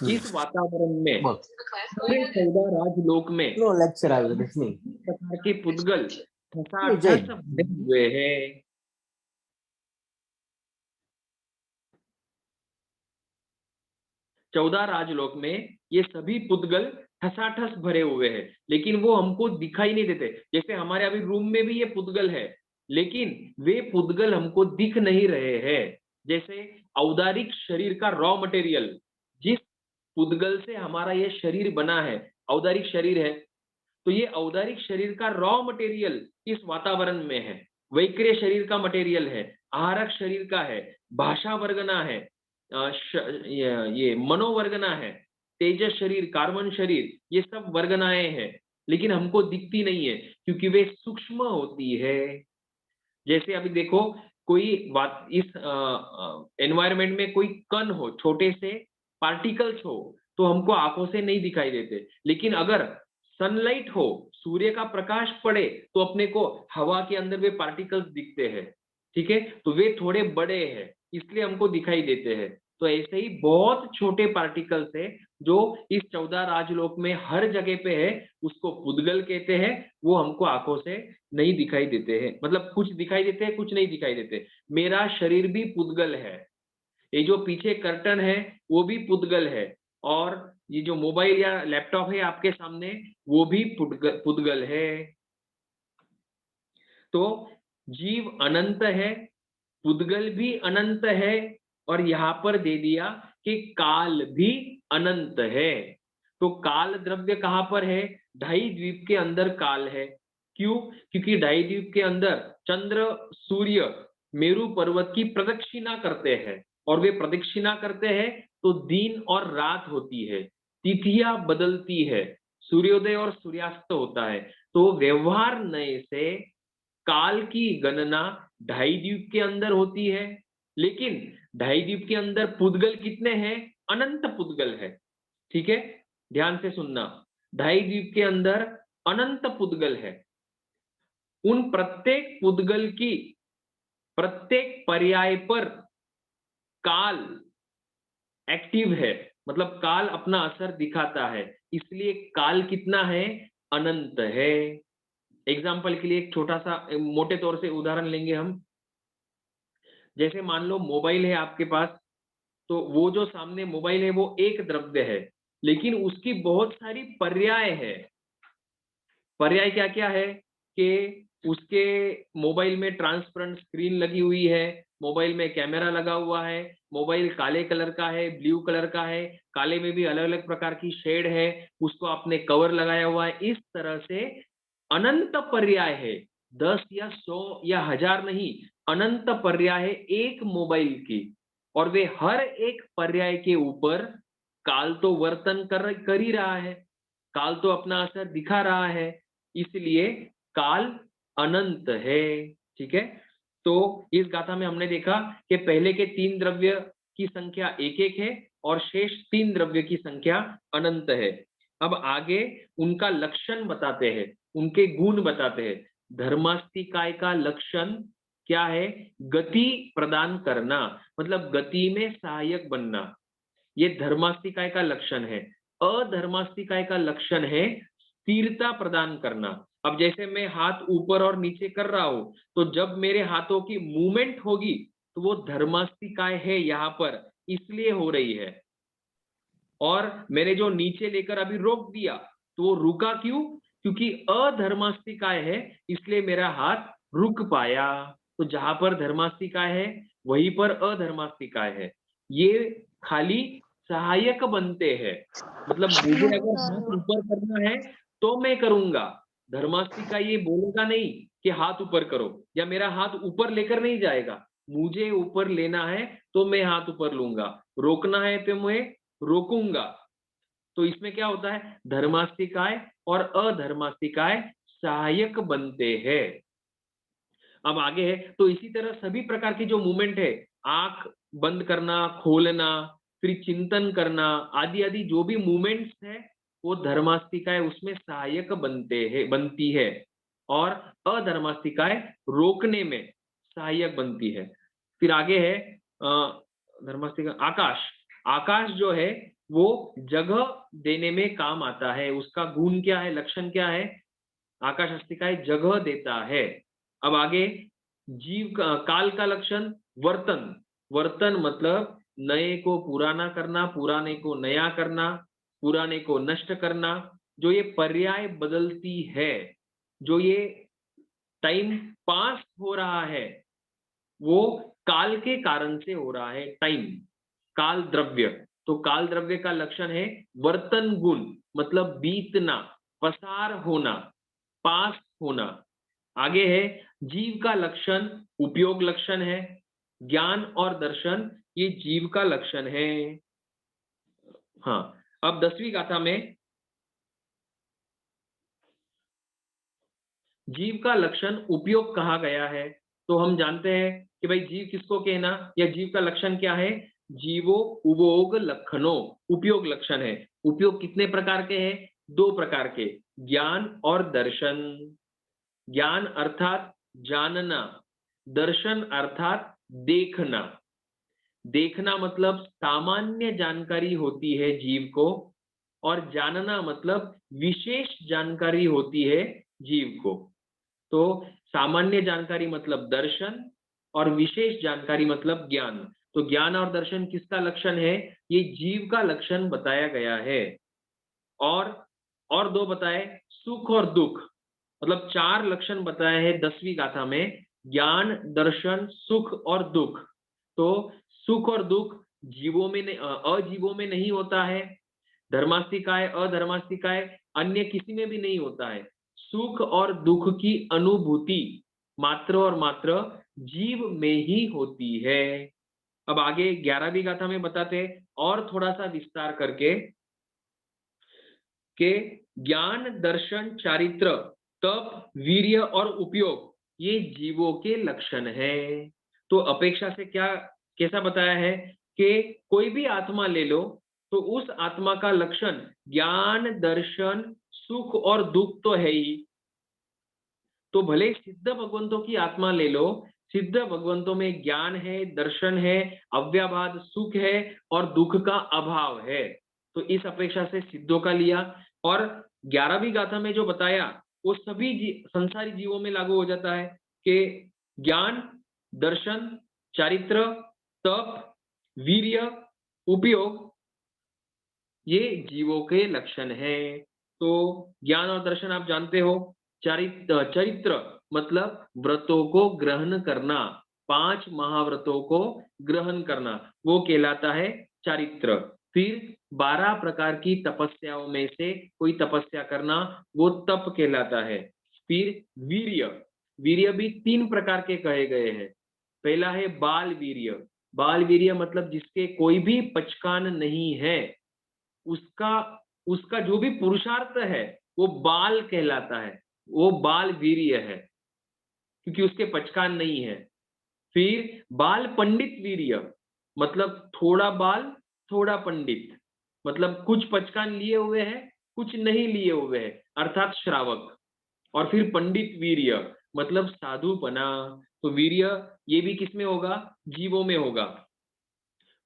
इस वातावरण में पूरे 14 राजलोक में No lecture I was listening. इस प्रकार के पुद्गल No, ठसाठस भरे हुए हैं। 14 राजलोक में ये सभी पुद्गल ठसाठस भरे हुए हैं, लेकिन वो हमको दिखाई नहीं देते। जैसे हमारे अभी रूम में भी ये पुद्गल है, लेकिन वे पुद्गल हमको दिख नहीं रहे हैं। जैसे औदारिक शरीर का रॉ मटेरियल, जिस पुद्गल से हमारा ये शरीर बना है, औदारिक शरीर है, तो ये औदारिक शरीर का रॉ मटेरियल इस वातावरण में है। वैक्रिय शरीर का मटेरियल है, आहारक शरीर का है, भाषा वर्गना है, ये मनोवर्गना है, तेजस शरीर, कार्बन शरीर, ये सब वर्गनाएं हैं। लेकिन हमको दिखती नहीं है, क्योंकि वे सूक्ष्म होती है। जैसे अभी देखो, कोई बात, इस एनवायरमेंट में कोई कण हो, छोटे से पार्टिकल्स हो, तो हमको आंखों से नहीं दिखाई देते। लेकिन अगर सनलाइट हो, सूर्य का प्रकाश पड़े, तो अपने को हवा के अंदर वे पार्टिकल्स दिखते हैं। ठीक है, तो वे थोड़े बड़े हैं, इसलिए हमको दिखाई देते हैं। तो ऐसे ही बहुत छोटे पार्टिकल्स है जो इस 14 राजलोक में हर जगह पे है, उसको पुद्गल कहते हैं। वो हमको आंखों से नहीं दिखाई देते हैं, मतलब कुछ दिखाई देते हैं, कुछ नहीं दिखाई देते। मेरा शरीर भी पुद्गल है, ये जो पीछे कर्टन है वो भी पुद्गल है, और ये जो मोबाइल या लैपटॉप है आपके सामने, वो भी पुद्गल है। तो जीव अनंत है, पुद्गल भी अनंत है, और यहां पर दे दिया कि काल भी अनंत है। तो काल द्रव्य कहां पर है? ढाई द्वीप के अंदर काल है। क्यों? क्योंकि ढाई द्वीप के अंदर चंद्र, सूर्य मेरु पर्वत की प्रदक्षिणा करते हैं, और वे प्रदक्षिणा करते हैं तो दिन और रात होती है, तिथियां बदलती है, सूर्योदय और सूर्यास्त होता है। तो व्यवहार नए से काल की गणना ढाई द्वीप के अंदर होती है। लेकिन ढाई द्वीप के अंदर पुद्गल कितने हैं? अनंत पुद्गल है। ठीक है, ध्यान से सुनना। ढाई द्वीप के अंदर अनंत पुद्गल है। उन प्रत्येक पुद्गल की प्रत्येक पर्याय पर काल एक्टिव है। मतलब काल अपना असर दिखाता है, इसलिए काल कितना है, अनंत है। एग्जाम्पल के लिए एक छोटा सा मोटे तौर से उदाहरण लेंगे हम। जैसे मान लो मोबाइल है आपके पास, तो वो जो सामने मोबाइल है वो एक द्रव्य है, लेकिन उसकी बहुत सारी पर्याय है। पर्याय क्या क्या है कि उसके मोबाइल में ट्रांसपेरेंट स्क्रीन लगी हुई है, मोबाइल में कैमरा लगा हुआ है, मोबाइल काले कलर का है, ब्लू कलर का है, काले में भी अलग अलग प्रकार की शेड है, उसको आपने कवर लगाया हुआ है। इस तरह से अनंत पर्याय है, 10 या 100 या 1000 नहीं, अनंत पर्याय है एक मोबाइल की। और वे हर एक पर्याय के ऊपर काल तो वर्तन कर ही रहा है, काल तो अपना असर दिखा रहा है, इसलिए काल अनंत है। ठीक है, तो इस गाथा में हमने देखा कि पहले के 3 द्रव्य की संख्या एक एक है और शेष 3 द्रव्य की संख्या अनंत है। अब आगे उनका लक्षण बताते हैं, उनके गुण बताते हैं। धर्मास्तिकाय का लक्षण क्या है, गति प्रदान करना, मतलब गति में सहायक बनना, ये धर्मास्तिकाय का लक्षण है। अधर्मास्तिकाय का लक्षण है स्थिरता प्रदान करना। अब जैसे मैं हाथ ऊपर और नीचे कर रहा हूं, तो जब मेरे हाथों की मूवमेंट होगी तो वो धर्मास्तिकाय है यहां पर, इसलिए हो रही है। और मैंने जो नीचे लेकर अभी रोक दिया तो वो रुका क्यों, क्योंकि अधर्मास्तिकाय है, इसलिए मेरा हाथ रुक पाया। तो जहां पर धर्मास्तिकाय है वहीं पर अधर्मास्तिकाय है, ये खाली सहायक बनते हैं। मतलब मुझे अगर हाथ ऊपर करना है तो मैं करूंगा, धर्मास्तिकाय ये बोलेगा नहीं कि हाथ ऊपर करो, या मेरा हाथ ऊपर लेकर नहीं जाएगा, मुझे ऊपर लेना है तो मैं हाथ ऊपर लूंगा, रोकना है तो मैं रोकूंगा। तो इसमें क्या होता है, धर्मास्तिकाय और अधर्मास्तिकाय सहायक बनते हैं। अब आगे है, तो इसी तरह सभी प्रकार की जो मूवमेंट है, आंख बंद करना, खोलना, फिर चिंतन करना, आदि आदि जो भी मूवमेंट्स है वो धर्मास्तिकाय उसमें सहायक बनती है, और अधर्मास्तिकाय रोकने में सहायक बनती है। फिर आगे है धर्मास्तिकाय आकाश। आकाश जो है वो जगह देने में काम आता है, उसका गुण क्या है, लक्षण क्या है, आकाश अस्तिकाय जगह देता है। अब आगे काल का लक्षण वर्तन। वर्तन मतलब नए को पुराना करना, पुराने को नया करना, पुराने को नष्ट करना। जो ये पर्याय बदलती है, जो ये टाइम पास हो रहा है, वो काल के कारण से हो रहा है। टाइम काल द्रव्य, तो काल द्रव्य का लक्षण है वर्तन गुण, मतलब बीतना, पसार होना, पास होना। आगे है जीव का लक्षण उपयोग लक्षण है, ज्ञान और दर्शन ये जीव का लक्षण है। हाँ, अब 10वीं गाथा में जीव का लक्षण उपयोग कहा गया है। तो हम जानते हैं कि भाई जीव किसको कहना, या जीव का लक्षण क्या है, जीवो उपयोग लक्षणों, उपयोग लक्षण है। उपयोग कितने प्रकार के हैं, 2 प्रकार के, ज्ञान और दर्शन। ज्ञान अर्थात जानना, दर्शन अर्थात देखना। देखना मतलब सामान्य जानकारी होती है जीव को, और जानना मतलब विशेष जानकारी होती है जीव को। तो सामान्य जानकारी मतलब दर्शन, और विशेष जानकारी मतलब ज्ञान। तो ज्ञान और दर्शन किसका लक्षण है, ये जीव का लक्षण बताया गया है। और 2 बताए, सुख और दुख, मतलब 4 लक्षण बताए हैं 10वीं गाथा में, ज्ञान, दर्शन, सुख और दुख। तो सुख और दुख जीवों में अजीवों में नहीं होता है, धर्मास्तिकाय अधर्मास्तिकाय अन्य किसी में भी नहीं होता है। सुख और दुख की अनुभूति मात्र और मात्र जीव में ही होती है। अब आगे 11वीं गाथा में बताते हैं और थोड़ा सा विस्तार करके, के ज्ञान, दर्शन, चारित्र, तप, वीर्य और उपयोग ये जीवों के लक्षण है। तो अपेक्षा से क्या कैसा बताया है कि कोई भी आत्मा ले लो, तो उस आत्मा का लक्षण ज्ञान, दर्शन, सुख और दुख तो है ही। तो भले सिद्ध भगवंतों की आत्मा ले लो, सिद्ध भगवंतों में ज्ञान है, दर्शन है, अव्याभाद सुख है और दुख का अभाव है। तो इस अपेक्षा से सिद्धों का लिया। और 11वीं गाथा में जो बताया वो सभी संसारी जीवों में लागू हो जाता है कि ज्ञान, दर्शन, चारित्र, तप, वीर्य, उपयोग, ये जीवों के लक्षण है। तो ज्ञान और दर्शन आप जानते हो। चरित्र मतलब व्रतों को ग्रहण करना, 5 महाव्रतों को ग्रहण करना, वो कहलाता है चारित्र। फिर 12 प्रकार की तपस्याओं में से कोई तपस्या करना, वो तप कहलाता है। फिर वीर्य, वीर्य भी 3 प्रकार के कहे गए हैं। पहला है बाल वीर्य। बाल वीर्य मतलब जिसके कोई भी पचकान नहीं है, उसका उसका जो भी पुरुषार्थ है वो बाल कहलाता है, वो बाल वीर्य है, क्योंकि उसके पचकान नहीं है। फिर बाल पंडित वीर्य मतलब थोड़ा बाल थोड़ा पंडित, मतलब कुछ पचकान लिए हुए हैं कुछ नहीं लिए हुए हैं, अर्थात श्रावक। और फिर पंडित वीर्य मतलब साधुपना। तो वीर्य ये भी किसमें होगा? जीवों में होगा।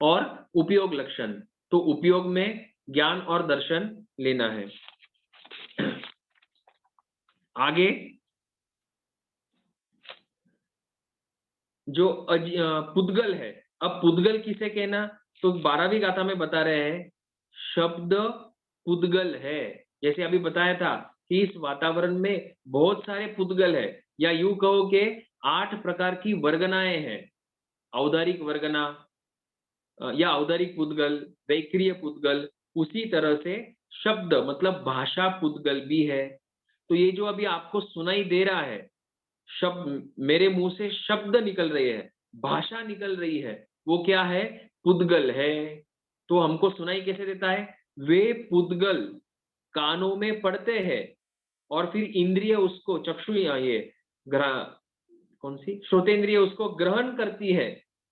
और उपयोग लक्षण, तो उपयोग में ज्ञान और दर्शन लेना है। आगे जो पुद्गल है। अब पुद्गल किसे कहना? तो 12वीं गाथा में बता रहे हैं शब्द पुद्गल है। जैसे अभी बताया था कि इस वातावरण में बहुत सारे पुद्गल है, या यूं कहो कि 8 प्रकार की वर्गनाएं हैं। औदारिक वर्गना या औदारिक पुद्गल, वैक्रिय पुद्गल, उसी तरह से शब्द मतलब भाषा पुद्गल भी है। तो ये जो अभी आपको सुनाई दे रहा है, शब्द मेरे मुंह से शब्द निकल रहे हैं, भाषा निकल रही है, वो क्या है? पुद्गल है। तो हमको सुनाई कैसे देता है? वे पुद्गल कानों में पड़ते हैं और फिर इंद्रिय उसको चक्षु ये कौन सी श्रोतेंद्रिय उसको ग्रहण करती है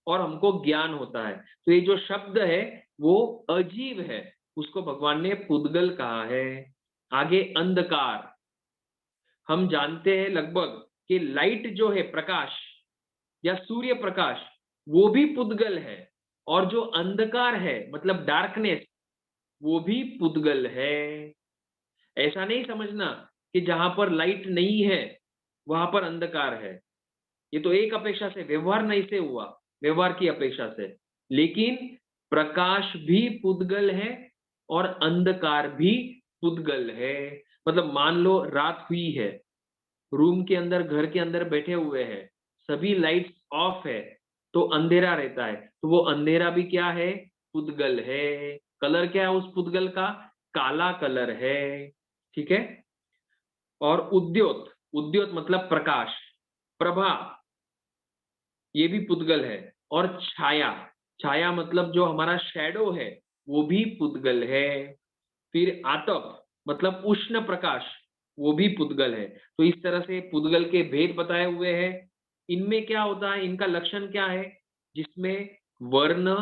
और हमको ज्ञान होता है। तो ये जो शब्द है वो अजीब है, उसको भगवान ने पुद्गल कहा है। आगे अंधकार, हम जानते हैं लगभग कि लाइट जो है, प्रकाश या सूर्य प्रकाश, वो भी पुद्गल है। और जो अंधकार है मतलब डार्कनेस, वो भी पुद्गल है। ऐसा नहीं समझना कि जहां पर लाइट नहीं है वहां पर अंधकार है। ये तो एक अपेक्षा से व्यवहार नहीं से हुआ, व्यवहार की अपेक्षा से। लेकिन प्रकाश भी पुद्गल है और अंधकार भी पुद्गल है। मतलब मान लो रात हुई है, रूम के अंदर, घर के अंदर बैठे हुए हैं, सभी लाइट्स ऑफ है, तो अंधेरा रहता है। तो वो अंधेरा भी क्या है? पुद्गल है। कलर क्या है उस पुद्गल का? काला कलर है। ठीक है। और उद्योत, उद्योत मतलब प्रकाश, प्रभा, ये भी पुद्गल है। और छाया, छाया मतलब जो हमारा शैडो है, वो भी पुद्गल है। फिर आतप मतलब उष्ण प्रकाश, वो भी पुद्गल है। तो इस तरह से पुद्गल के भेद बताए हुए हैं। इनमें क्या होता है, इनका लक्षण क्या है? जिसमें वर्ण,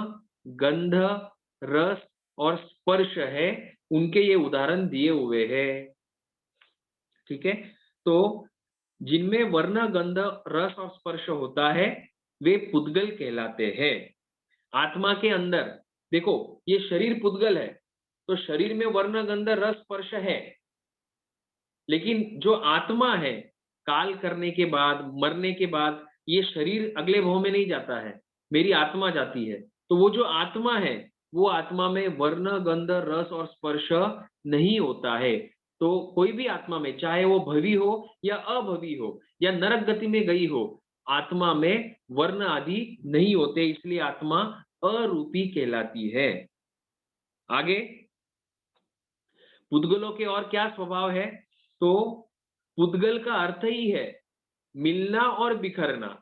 गंध, रस और स्पर्श है, उनके ये उदाहरण दिए हुए हैं। ठीक है। तो जिनमें वर्ण, गंध, रस और स्पर्श होता है वे पुद्गल कहलाते हैं। आत्मा के अंदर देखो, ये शरीर पुद्गल है, तो शरीर में वर्ण, गंध, रस, स्पर्श है। लेकिन जो आत्मा है, काल करने के बाद, मरने के बाद, ये शरीर अगले भव में नहीं जाता है, मेरी आत्मा जाती है। तो वो जो आत्मा है, वो आत्मा में वर्ण, गंध, रस और स्पर्श नहीं होता है। तो कोई भी आत्मा में, चाहे वो भवी हो या अभवी हो या नरक गति में गई हो, आत्मा में वर्ण आदि नहीं होते, इसलिए आत्मा अरूपी कहलाती है। आगे पुद्गलों के और क्या स्वभाव है? तो पुद्गल का अर्थ ही है मिलना और बिखरना।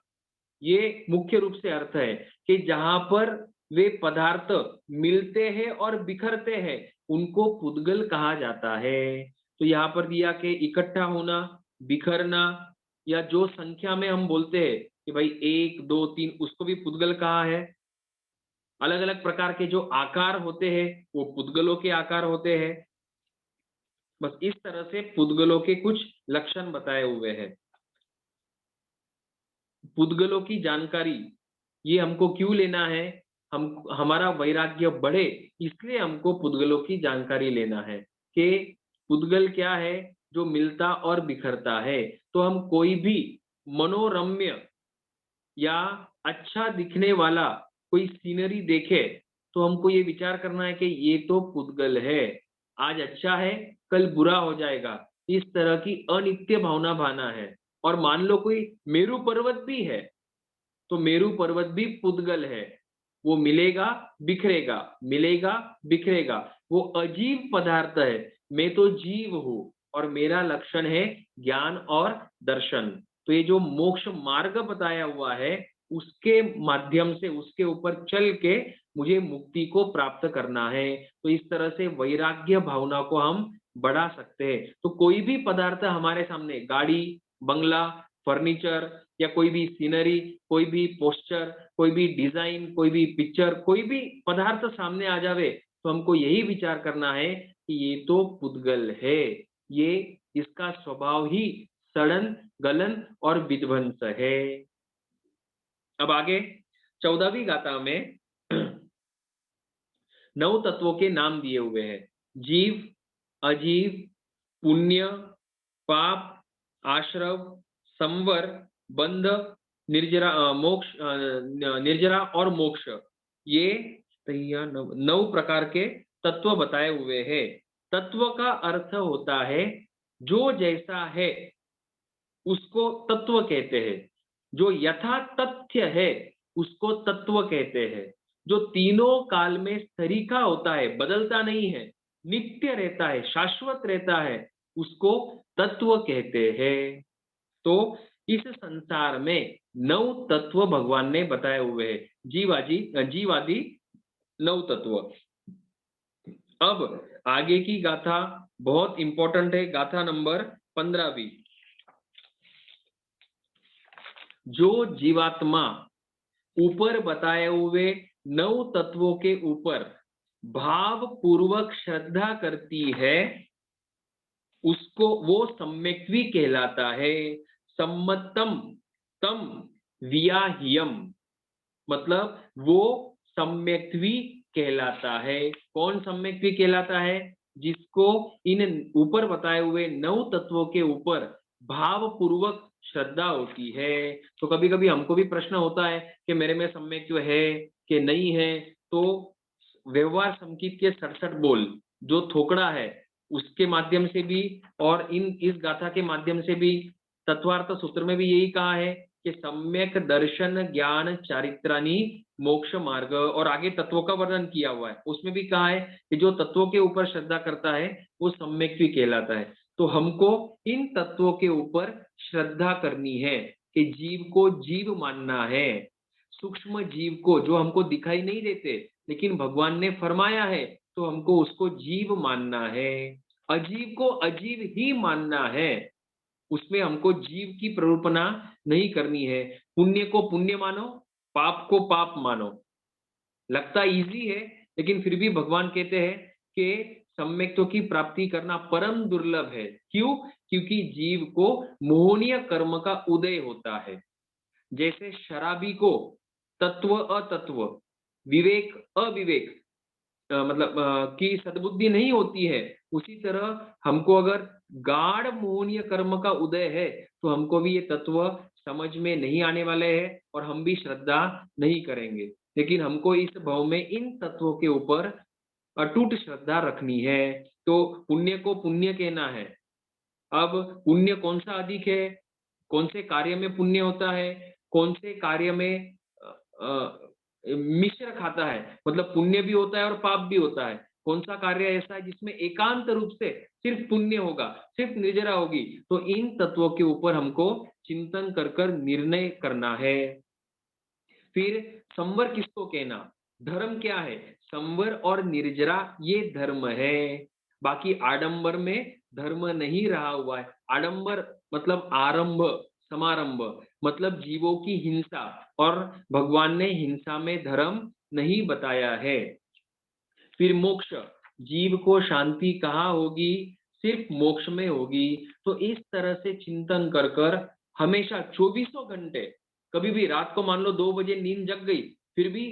ये मुख्य रूप से अर्थ है कि जहां पर वे पदार्थ मिलते हैं और बिखरते हैं, उनको पुद्गल कहा जाता है। तो यहाँ पर दिया कि इकट्ठा होना, बिखरना, या जो संख्या में हम बोलते हैं कि भाई 1 2 3, उसको भी पुद्गल कहा है। अलग अलग प्रकार के जो आकार होते हैं वो पुद्गलों के आकार होते हैं। बस इस तरह से पुद्गलों के कुछ लक्षण बताए हुए हैं। पुद्गलों की जानकारी ये हमको क्यों लेना है, हम हमारा वैराग्य बढ़े इसलिए हमको पुद्गलों की जानकारी लेना है कि पुद्गल क्या है, जो मिलता और बिखरता है। तो हम कोई भी मनोरम्य या अच्छा दिखने वाला कोई सीनरी देखे तो हमको ये विचार करना है कि ये तो पुद्गल है, आज अच्छा है कल बुरा हो जाएगा, इस तरह की अनित्य भावना भाना है। और मान लो कोई मेरू पर्वत भी है तो मेरू पर्वत भी पुद्गल है, वो मिलेगा बिखरेगा, मिलेगा बिखरेगा, वो अजीब पदार्थ है। मैं तो जीव हूं और मेरा लक्षण है ज्ञान और दर्शन। तो ये जो मोक्ष मार्ग बताया हुआ है उसके माध्यम से उसके ऊपर चल के मुझे मुक्ति को प्राप्त करना है। तो इस तरह से वैराग्य भावना को हम बढ़ा सकते हैं। तो कोई भी पदार्थ हमारे सामने, गाड़ी, बंगला, फर्नीचर या कोई भी सीनरी, कोई भी पोस्चर, कोई भी डिजाइन, कोई भी पिक्चर, कोई भी पदार्थ सामने आ जावे तो हमको यही विचार करना है कि ये तो पुद्गल है, ये इसका स्वभाव ही सड़न गलन और विध्वंस है। अब आगे 14वीं गाथा में 9 तत्वों के नाम दिए हुए हैं। जीव, अजीव, पुण्य, पाप, आश्रव, संवर, बंध, मोक्ष, निर्जरा और मोक्ष, ये 9 प्रकार के तत्व बताए हुए हैं। तत्व का अर्थ होता है जो जैसा है उसको तत्व कहते हैं, जो यथा तथ्य है उसको तत्व कहते हैं, जो तीनों काल में सरीखा होता है, बदलता नहीं है, नित्य रहता है, शाश्वत रहता है, उसको तत्व कहते हैं। तो इस संसार में 9 तत्व भगवान ने बताए हुए हैं, जीवादि 9 तत्व। अब आगे की गाथा बहुत इंपॉर्टेंट है, गाथा नंबर 15वीं। जो जीवात्मा ऊपर बताए हुए 9 तत्वों के ऊपर भाव पूर्वक श्रद्धा करती है उसको वो सम्यक्त्वी कहलाता है। सम्मतम तम वियाह्यम, मतलब वो सम्यक्त्वी कहलाता है। कौन सम्यक्त्वी कहलाता है? जिसको इन ऊपर बताए हुए 9 तत्वों के ऊपर भाव पूर्वक श्रद्धा होती है। तो कभी कभी हमको भी प्रश्न होता है कि मेरे में सम्यक्त्व है कि नहीं है। तो व्यवहार संकेत के 67 बोल जो थोकड़ा है उसके माध्यम से भी और इस गाथा के माध्यम से भी, तत्वार्थ सूत्र में भी यही कहा है कि सम्यक दर्शन ज्ञान चारित्रानी मोक्ष मार्ग, और आगे तत्वों का वर्णन किया हुआ है उसमें भी कहा है कि जो तत्वों के ऊपर श्रद्धा करता है वो सम्यक्त्वी कहलाता है। तो हमको इन तत्वों के ऊपर श्रद्धा करनी है कि जीव को जीव मानना है, सूक्ष्म जीव को जो हमको दिखाई नहीं देते लेकिन भगवान ने फरमाया है तो हमको उसको जीव मानना है। अजीव को अजीव ही मानना है, उसमें हमको जीव की प्ररूपणा नहीं करनी है। पुण्य को पुण्य मानो, पाप को पाप मानो। लगता इजी है लेकिन फिर भी भगवान कहते हैं कि सम्यक्त्व की प्राप्ति करना परम दुर्लभ है। क्यों? क्योंकि जीव को मोहनीय कर्म का उदय होता है। जैसे शराबी को तत्व अतत्व, विवेक अविवेक मतलब की सद्बुद्धि नहीं होती है, उसी तरह हमको अगर गाढ़ मोहनीय कर्म का उदय है तो हमको भी ये तत्व समझ में नहीं आने वाले हैं और हम भी श्रद्धा नहीं करेंगे। लेकिन हमको इस भाव में इन तत्वों के ऊपर अटूट श्रद्धा रखनी है। तो पुण्य को पुण्य कहना है। अब पुण्य कौन सा अधिक है, कौन से कार्य में पुण्य होता है, कौन से कार्य में मिश्र खाता है, मतलब पुण्य भी होता है और पाप भी होता है। कौन सा कार्य ऐसा है जिसमें एकांत रूप से सिर्फ पुण्य होगा, सिर्फ निर्जरा होगी। तो इन तत्वों के ऊपर हमको चिंतन कर कर निर्णय करना है। फिर संवर किसको कहना, धर्म क्या है? संवर और निर्जरा ये धर्म है, बाकी आडंबर में धर्म नहीं रहा हुआ है। आडंबर मतलब आरंभ, समारंभ, मतलब जीवों की हिंसा, और भगवान ने हिंसा में धर्म नहीं बताया है। फिर मोक्ष, जीव को शांति कहाँ होगी? सिर्फ मोक्ष में होगी। तो इस तरह से चिंतन कर कर हमेशा 24 घंटे कभी भी रात को मान लो 2 बजे नींद जग गई, फिर भी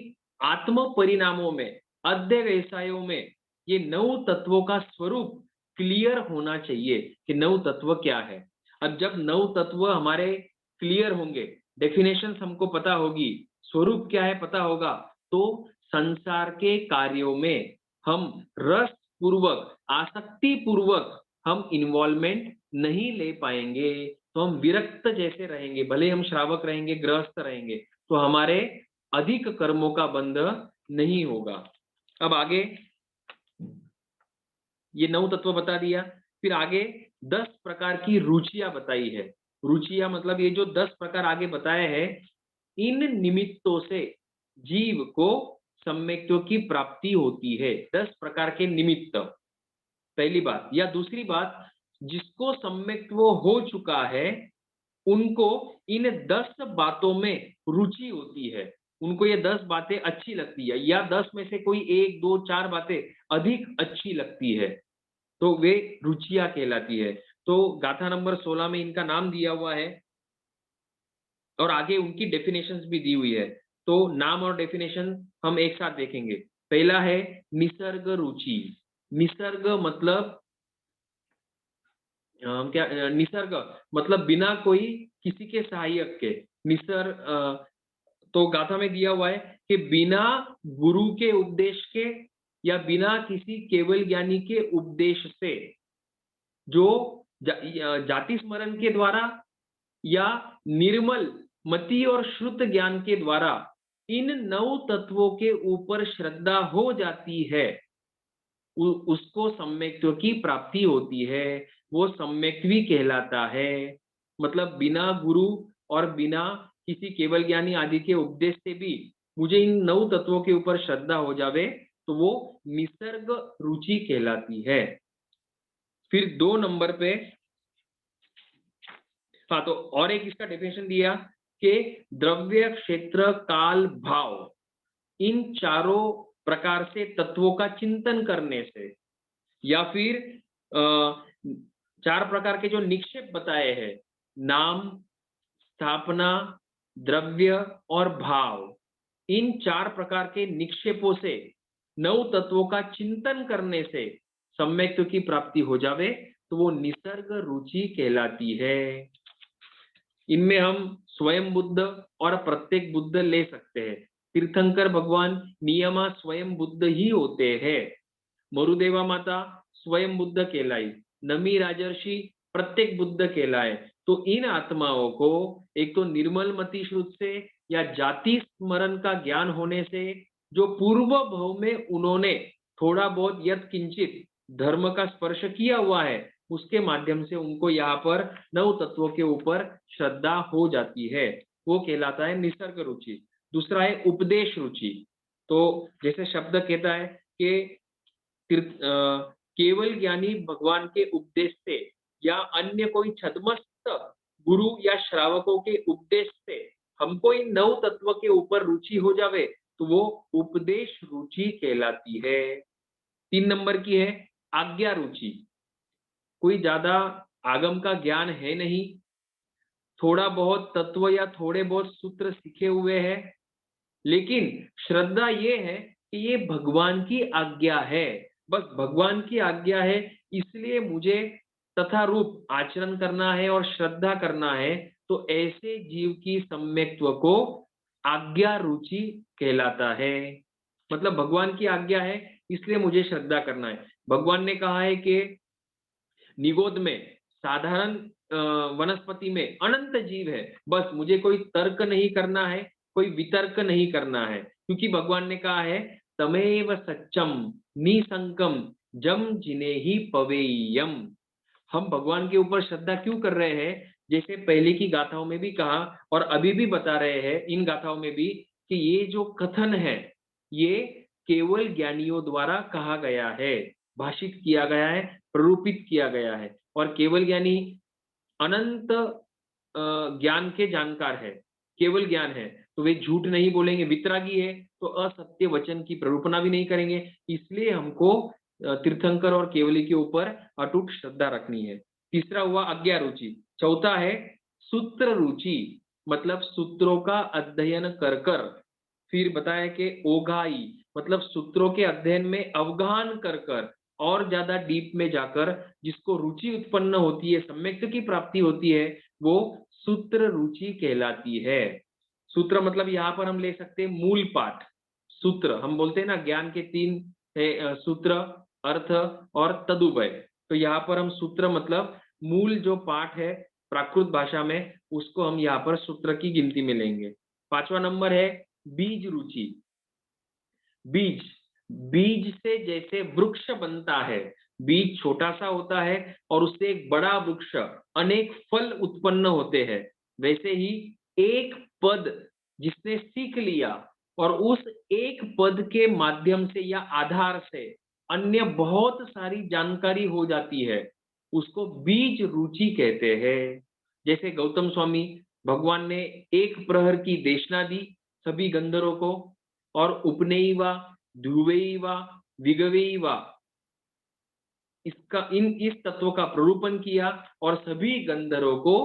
आत्म परिणामों में, अध्यवसायों में ये 9 तत्वों का स्वरूप क्लियर होना चाहिए कि 9 तत्व क्या है। अब जब 9 तत्व हमारे क्लियर होंगे, डेफिनेशन हमको पता होगी, स्वरूप क्या है पता होगा, तो संसार के कार्यों में हम रस पूर्वक, आसक्ति पूर्वक हम इन्वॉल्वमेंट नहीं ले पाएंगे, तो हम विरक्त जैसे रहेंगे, भले हम श्रावक रहेंगे, गृहस्थ रहेंगे, तो हमारे अधिक कर्मों का बंध नहीं होगा। अब आगे ये 9 तत्व बता दिया, फिर आगे 10 प्रकार की रुचियां बताई है। रुचियां मतलब ये जो 10 प्रकार आगे बताए हैं, इन निमित्तों से जीव को सम्यक्त्व की प्राप्ति होती है। 10 प्रकार के निमित्त, पहली बात। या दूसरी बात, जिसको सम्यक्त्व हो चुका है उनको इन 10 बातों में रुचि होती है, उनको ये 10 बातें अच्छी लगती है, या 10 में से कोई 1, 2, 4 बातें अधिक अच्छी लगती है, तो वे रुचियां कहलाती है। तो गाथा नंबर 16 में इनका नाम दिया हुआ है और आगे उनकी डेफिनेशंस भी दी हुई है। तो नाम और डेफिनेशन हम एक साथ देखेंगे। पहला है निसर्ग रुचि। निसर्ग मतलब क्या, निसर्ग मतलब बिना कोई किसी के सहायक के। निसर्ग तो गाथा में दिया हुआ है कि बिना गुरु के उपदेश के या बिना किसी केवल ज्ञानी के उपदेश से, जो जाति स्मरण के द्वारा या निर्मल मति और श्रुत ज्ञान के द्वारा इन 9 तत्वों के ऊपर श्रद्धा हो जाती है, उसको सम्यक्त्व की प्राप्ति होती है, वो सम्यक्त्वी कहलाता है। मतलब बिना गुरु और बिना किसी केवल ज्ञानी आदि के उपदेश से भी मुझे इन 9 तत्वों के ऊपर श्रद्धा हो जावे, तो वो निसर्ग रुचि कहलाती है। फिर 2 नंबर पे, हाँ, तो और एक इसका डेफिनेशन दिया कि द्रव्य, क्षेत्र, काल, भाव, इन चारों प्रकार से तत्वों का चिंतन करने से, या फिर 4 प्रकार के जो निक्षेप बताए हैं, नाम, स्थापना, द्रव्य और भाव, इन 4 प्रकार के निक्षेपों से 9 तत्वों का चिंतन करने से सम्यक्त्व की प्राप्ति हो जावे, तो वो निसर्ग रुचि कहलाती है। इनमें हम स्वयं बुद्ध और प्रत्येक बुद्ध ले सकते हैं। तीर्थंकर भगवान नियमा स्वयं बुद्ध ही होते हैं। मरुदेवा माता स्वयं बुद्ध कहलाई, नमी राजर्षि प्रत्येक बुद्ध कहलाए। तो इन आत्माओं को एक तो निर्मल मति श्रुत से या जाति स्मरण का ज्ञान होने से, जो पूर्व भव में उन्होंने थोड़ा बहुत यत् किंचित धर्म का स्पर्श किया हुआ है, उसके माध्यम से उनको यहाँ पर 9 तत्वों के ऊपर श्रद्धा हो जाती है, वो कहलाता है निसर्ग रुचि। दूसरा है उपदेश रुचि। तो जैसे शब्द कहता है कि केवल ज्ञानी भगवान के उपदेश से या अन्य कोई छद्मस्त गुरु या श्रावकों के उपदेश से हमको इन 9 तत्व के ऊपर रुचि हो जावे, तो वो उपदेश रुचि कहलाती है। 3 नंबर की है आज्ञा रुचि। कोई ज्यादा आगम का ज्ञान है नहीं, थोड़ा बहुत तत्व या थोड़े बहुत सूत्र सीखे हुए हैं, लेकिन श्रद्धा ये है कि ये भगवान की आज्ञा है, बस भगवान की आज्ञा है, इसलिए मुझे तथा रूप आचरण करना है और श्रद्धा करना है। तो ऐसे जीव की सम्यक्त्व को आज्ञा रुचि कहलाता है। मतलब भगवान की आज्ञा है इसलिए मुझे श्रद्धा करना है। भगवान ने कहा है कि निगोद में, साधारण वनस्पति में अनंत जीव है, बस मुझे कोई तर्क नहीं करना है, कोई वितर्क नहीं करना है, क्योंकि भगवान ने कहा है तमेव सच्चम निसंकम जम जिने ही पवेयम। हम भगवान के ऊपर श्रद्धा क्यों कर रहे हैं, जैसे पहले की गाथाओं में भी कहा और अभी भी बता रहे हैं इन गाथाओं में भी, कि ये जो कथन है ये केवल ज्ञानियों द्वारा कहा गया है, भाषित किया गया है, प्ररूपित किया गया है। और केवल ज्ञानी अनंत ज्ञान के जानकार है, केवल ज्ञान है, तो वे झूठ नहीं बोलेंगे। वितरागी है तो असत्य वचन की प्ररूपणा भी नहीं करेंगे। इसलिए हमको तीर्थंकर और केवली के ऊपर अटूट श्रद्धा रखनी है। तीसरा हुआ आज्ञा रुचि। चौथा है सूत्र रुचि। मतलब सूत्रों का अध्ययन कर कर, फिर बताया कि ओघाई मतलब सूत्रों के अध्ययन में अवगाहन कर कर और ज्यादा डीप में जाकर जिसको रुचि उत्पन्न होती है, सम्यक्त की प्राप्ति होती है, वो सूत्र रुचि कहलाती है। सूत्र मतलब यहाँ पर हम ले सकते हैं मूल पाठ। सूत्र हम बोलते हैं ना, ज्ञान के तीन है सूत्र, अर्थ और तदुभय। तो यहाँ पर हम सूत्र मतलब मूल जो पाठ है प्राकृत भाषा में, उसको हम यहाँ पर सूत्र की गिनती में लेंगे। 5वां नंबर है बीज रुचि। बीज, बीज से जैसे वृक्ष बनता है, बीज छोटा सा होता है और उससे एक बड़ा वृक्ष, अनेक फल उत्पन्न होते हैं, वैसे ही एक पद जिसने सीख लिया और उस एक पद के माध्यम से या आधार से अन्य बहुत सारी जानकारी हो जाती है, उसको बीज रुचि कहते हैं। जैसे गौतम स्वामी भगवान ने एक प्रहर की देशना दी सभी गंधर्वों को, और उपनयिवा, ध्रुवैवा, विगवैवा इसका इस तत्व का प्ररूपण किया और सभी गंधर्वों को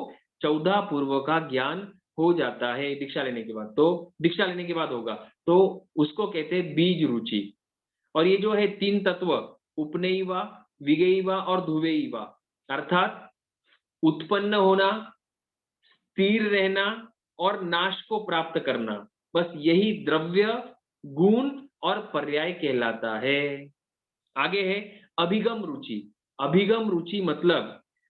14 पूर्व का ज्ञान हो जाता है दीक्षा लेने के बाद। तो दीक्षा लेने के बाद होगा, तो उसको कहते हैं बीज रुचि। और ये जो है तीन तत्व, उपनयिवा, विगैवा और ध्रुवैवा, अर्थात उत्पन्न होना, स्थिर रहना और नाश को प्राप्त करना, बस यही द्रव्य, गुण और पर्याय कहलाता है। आगे है अभिगम रुचि। अभिगम रुचि मतलब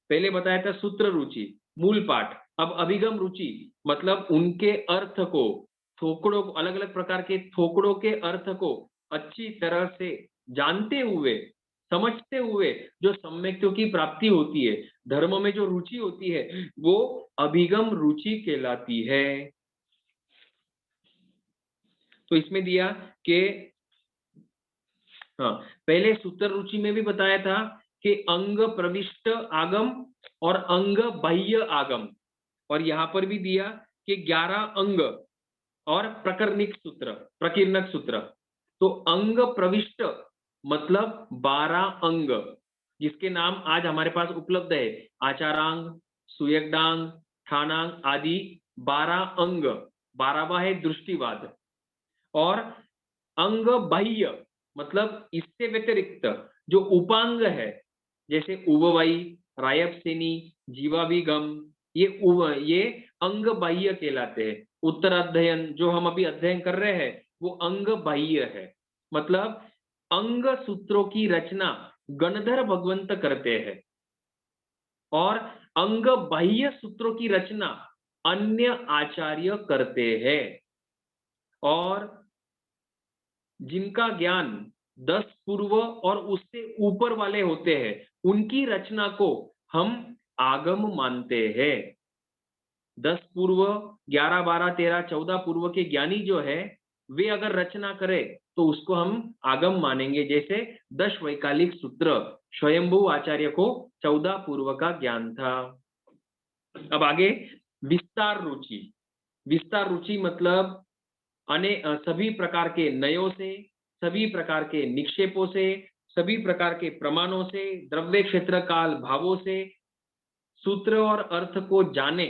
पहले बताया था सूत्र रुचि मूल पाठ, अब अभिगम रुचि मतलब उनके अर्थ को, थोकड़ों, अलग अलग प्रकार के थोकड़ों के अर्थ को अच्छी तरह से जानते हुए, समझते हुए जो सम्यक्तों की प्राप्ति होती है, धर्म में जो रुचि होती है, वो अभिगम रुचि कहलाती है। तो इसमें दिया कि हाँ, पहले सूत्र रुचि में भी बताया था कि अंग प्रविष्ट आगम और अंग बाह्य आगम, और यहां पर भी दिया कि 11 अंग और प्रकरणिक सूत्र, प्रकीर्णक सूत्र। तो अंग प्रविष्ट मतलब 12 अंग, जिसके नाम आज हमारे पास उपलब्ध है, आचारांग, सुयगडांग, ठानांग आदि 12 अंग। 12वां है दृष्टिवाद। और अंग बाह्य मतलब इससे व्यतिरिक्त जो उपांग है, जैसे उववाई, रायपसेनी, जीवाभिगम, ये अंग बाह्य कहलाते हैं। उत्तराध्ययन जो हम अभी अध्ययन कर रहे हैं वो अंग बाह्य है, मतलब अंग सूत्रों की रचना गणधर भगवंत करते हैं और अंग बाह्य सूत्रों की रचना अन्य आचार्य करते हैं। और जिनका ज्ञान 10 पूर्व और उससे ऊपर वाले होते हैं, उनकी रचना को हम आगम मानते हैं। 10 पूर्व, 11, 12, 13, 14 पूर्व के ज्ञानी जो है, वे अगर रचना करे तो उसको हम आगम मानेंगे। जैसे 10 वैकालिक सूत्र, स्वयंभू आचार्य को 14 पूर्व का ज्ञान था। अब आगे विस्तार रुचि। विस्तार रुचि मतलब सभी प्रकार के नयों से, सभी प्रकार के निक्षेपों से, सभी प्रकार के प्रमाणों से, द्रव्य क्षेत्र काल भावों से सूत्र और अर्थ को जाने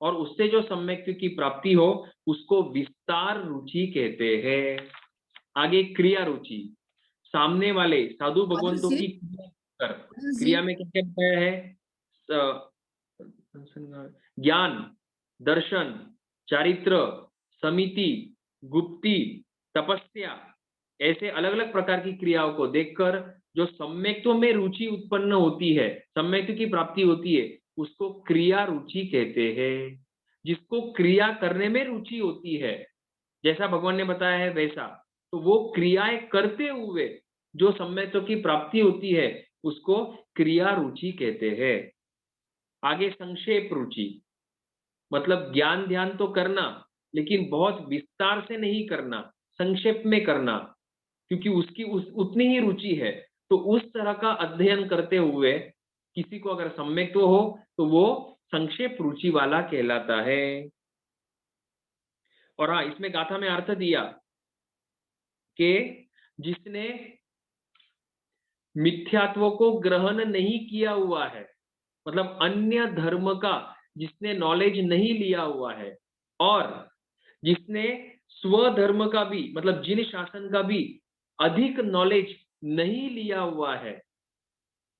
और उससे जो सम्यक की प्राप्ति हो, उसको विस्तार रुचि कहते हैं। आगे क्रिया रुचि, सामने वाले साधु भगवंतों की क्रिया कर, क्रिया में क्या क्या बताया है, ज्ञान, दर्शन, चारित्र, समिति, गुप्ति, तपस्या, ऐसे अलग अलग प्रकार की क्रियाओं को देखकर जो सम्यक्तों में रुचि उत्पन्न होती है, सम्यक्त की प्राप्ति होती है, उसको क्रिया रुचि कहते हैं। जिसको क्रिया करने में रुचि होती है, जैसा भगवान ने बताया है वैसा, तो वो क्रियाएं करते हुए जो सम्यक्तों की प्राप्ति होती है, उसको क्रिया रुचि कहते हैं। आगे संक्षेप रुचि, मतलब ज्ञान ध्यान तो करना, लेकिन बहुत विस्तार से नहीं करना, संक्षेप में करना, क्योंकि उसकी उतनी ही रुचि है। तो उस तरह का अध्ययन करते हुए किसी को अगर सम्यक्त्व हो तो वो संक्षेप रुचि वाला कहलाता है। और हाँ, इसमें गाथा में अर्थ दिया कि जिसने मिथ्यात्व को ग्रहण नहीं किया हुआ है, मतलब अन्य धर्म का जिसने नॉलेज नहीं लिया हुआ है, और जिसने स्वधर्म का भी मतलब जिन शासन का भी अधिक नॉलेज नहीं लिया हुआ है,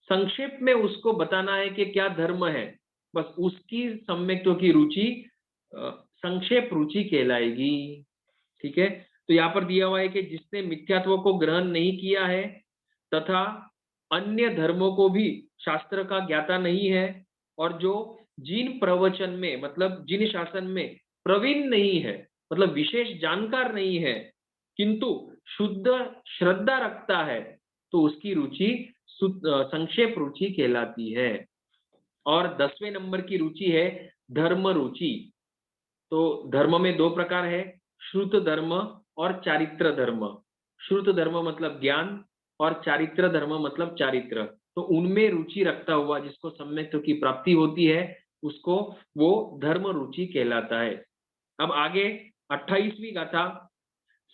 संक्षेप में उसको बताना है कि क्या धर्म है, बस उसकी सम्यक्त्व की रुचि संक्षेप रुचि कहलाएगी। ठीक है, तो यहाँ पर दिया हुआ है कि जिसने मिथ्यात्व को ग्रहण नहीं किया है तथा अन्य धर्मों को भी शास्त्र का ज्ञाता नहीं है, और जो जिन प्रवचन में मतलब जिन शासन में प्रवीण नहीं है, मतलब विशेष जानकार नहीं है, किंतु शुद्ध श्रद्धा रखता है, तो उसकी रुचि संक्षेप रुचि कहलाती है। और 10वें नंबर की रुचि है धर्म रुचि। तो धर्म में दो प्रकार है, श्रुत धर्म और चारित्र धर्म। श्रुत धर्म मतलब ज्ञान और चारित्र धर्म मतलब चारित्र। तो उनमें रुचि रखता हुआ जिसको सम्यक्त्व की प्राप्ति होती है, उसको वो धर्म रुचि कहलाता है। अब आगे 28वीं गाथा,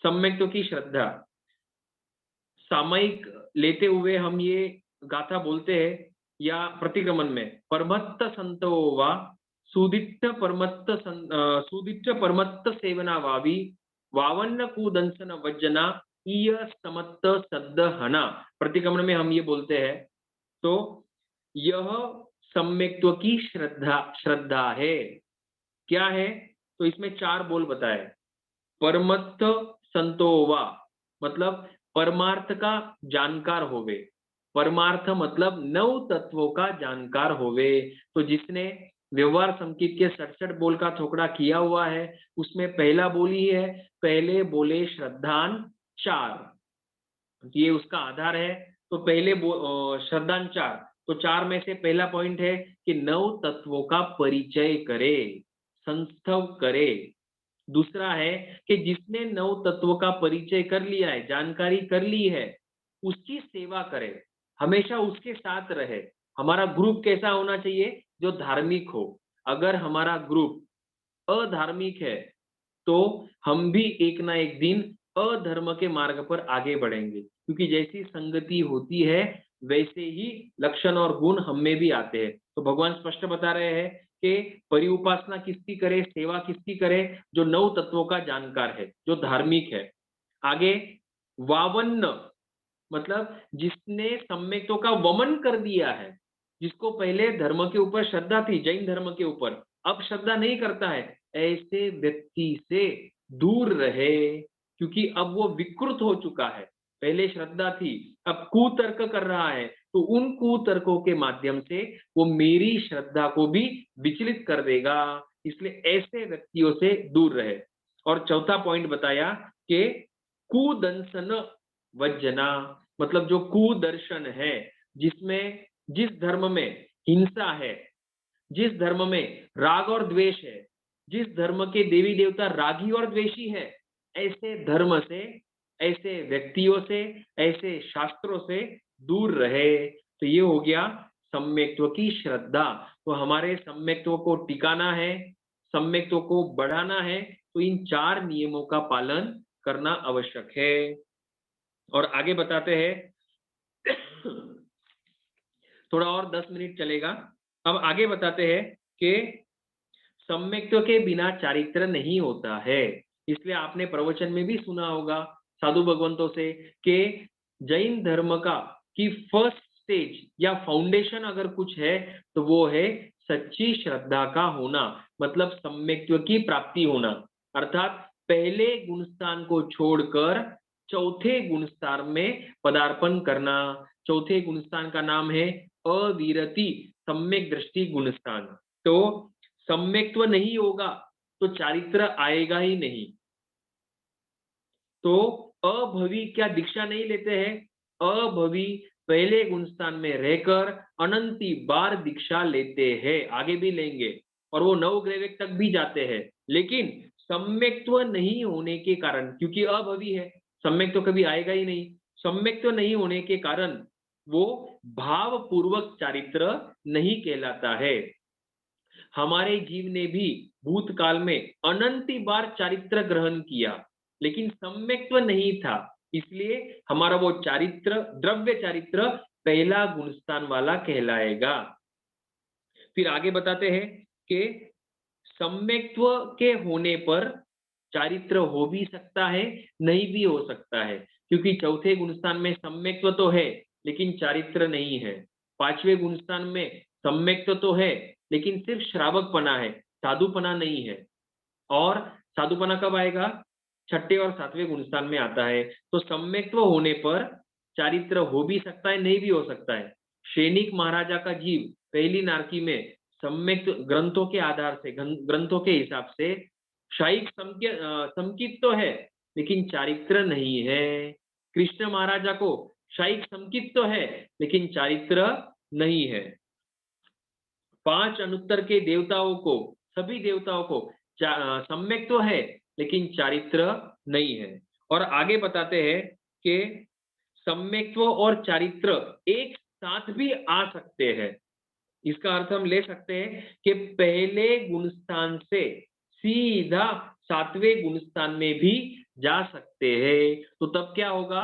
सम्यक्त्व की श्रद्धा। सामयिक लेते हुए हम ये गाथा बोलते हैं या प्रतिक्रमण में, परमत्त संतो वा सुदिट्ठ परमत्त सेवना वावी वावन्न कुदंसन वज्जना ईय समत्त सद्दहना, प्रतिक्रमण में हम ये बोलते हैं। तो यह सम्यक्त्व की श्रद्धा है। क्या है? तो इसमें 4 बोल बताए। परमत्त संतोवा मतलब परमार्थ का जानकार होवे। परमार्थ मतलब 9 तत्वों का जानकार होवे। तो जिसने व्यवहार संकेत के 67 बोल का थोकड़ा किया हुआ है, उसमें पहला बोल ही है पहले बोले श्रद्धान 4, ये उसका आधार है। तो पहले श्रद्धान 4, तो 4 में से पहला पॉइंट है कि 9 तत्वों का परिचय करे, संस्थव करे। दूसरा है कि जिसने 9 तत्वों का परिचय कर लिया है, जानकारी कर ली है, उसकी सेवा करे, हमेशा उसके साथ रहे। हमारा ग्रुप कैसा होना चाहिए? जो धार्मिक हो। अगर हमारा ग्रुप अधार्मिक है तो हम भी एक ना एक दिन अधर्म के मार्ग पर आगे बढ़ेंगे, क्योंकि जैसी संगति होती है वैसे ही लक्षण और गुण हम में भी आते हैं। तो भगवान स्पष्ट बता रहे हैं कि परिउपासना किसकी करे, सेवा किसकी करे? जो 9 तत्वों का जानकार है, जो धार्मिक है। आगे वावन्न मतलब जिसने सम्यक्तों का वमन कर दिया है, जिसको पहले धर्म के ऊपर श्रद्धा थी, जैन धर्म के ऊपर, अब श्रद्धा नहीं करता है, ऐसे व्यक्ति से दूर रहे, क्योंकि अब वो विकृत हो चुका है। पहले श्रद्धा थी, अब कुतर्क कर रहा है, तो उन कुतर्कों के माध्यम से वो मेरी श्रद्धा को भी विचलित कर देगा, इसलिए ऐसे व्यक्तियों से दूर रहे। और चौथा पॉइंट बताया कि कुदंसन वज्जना मतलब जो कुदर्शन है, जिसमें जिस धर्म में हिंसा है, जिस धर्म में राग और द्वेष है, जिस धर्म के देवी देवता रागी और द्वेषी है, ऐसे धर्म से, ऐसे व्यक्तियों से, ऐसे शास्त्रों से दूर रहे। तो ये हो गया सम्यक्त्व की श्रद्धा। तो हमारे सम्यक्त्व को टिकाना है, सम्यक्त्व को बढ़ाना है, तो इन 4 नियमों का पालन करना आवश्यक है। और आगे बताते हैं थोड़ा और 10 मिनट चलेगा। अब आगे बताते हैं कि सम्यक्त्व के बिना चारित्र नहीं होता है। इसलिए आपने प्रवचन में भी सुना होगा साधु भगवंतों से कि जैन धर्म का की फर्स्ट स्टेज या फाउंडेशन अगर कुछ है तो वो है सच्ची श्रद्धा का होना, मतलब सम्यक्त्व की प्राप्ति होना। अर्थात पहले गुणस्थान को छोड़कर चौथे गुणस्थान में पदार्पण करना। चौथे गुणस्थान का नाम है अविरति सम्यक दृष्टि गुणस्थान। तो सम्यक्त्व नहीं होगा तो चारित्र आएगा ही नहीं। तो अभवी क्या दीक्षा नहीं लेते हैं? अभवी पहले गुणस्थान में रहकर अनंती बार दीक्षा लेते हैं, आगे भी लेंगे, और वो नवग्रह तक भी जाते हैं। लेकिन सम्यक्त्व नहीं होने के कारण, क्योंकि अभवी है, सम्यक्त्व कभी आएगा ही नहीं, सम्यक्त्व नहीं होने के कारण वो भाव पूर्वक चारित्र नहीं कहलाता है। हमारे जीव ने भी भूतकाल में अनंती बार चारित्र ग्रहण किया, लेकिन सम्यक्त्व नहीं था, इसलिए हमारा वो चारित्र द्रव्य चारित्र पहला गुणस्थान वाला कहलाएगा। फिर आगे बताते हैं कि सम्यक्त्व के होने पर चारित्र हो भी सकता है, नहीं भी हो सकता है, क्योंकि चौथे गुणस्थान में सम्यक्त्व तो है लेकिन चारित्र नहीं है। पांचवें गुणस्थान में सम्यक्त्व तो है लेकिन सिर्फ श्रावकपना है, साधुपना नहीं है। और साधुपना कब आएगा? छठे और सातवें गुणस्थान में आता है। तो सम्यक्त्व होने पर चारित्र हो भी सकता है, नहीं भी हो सकता है। सैनिक महाराजा का जीव पहली नारकी में सम्यक ग्रंथों के आधार से, ग्रंथों के हिसाब से शायिक संकित तो है लेकिन चारित्र नहीं है। कृष्ण महाराजा को शायिक संकित तो है लेकिन चारित्र नहीं है। 5 अनुत्तर के देवताओं को, सभी देवताओं को सम्यक तो है लेकिन चारित्र नहीं है। और आगे बताते हैं कि सम्यक्त्व और चारित्र एक साथ भी आ सकते हैं। इसका अर्थ हम ले सकते हैं कि पहले गुणस्थान से सीधा सातवें गुणस्थान में भी जा सकते हैं। तो तब क्या होगा?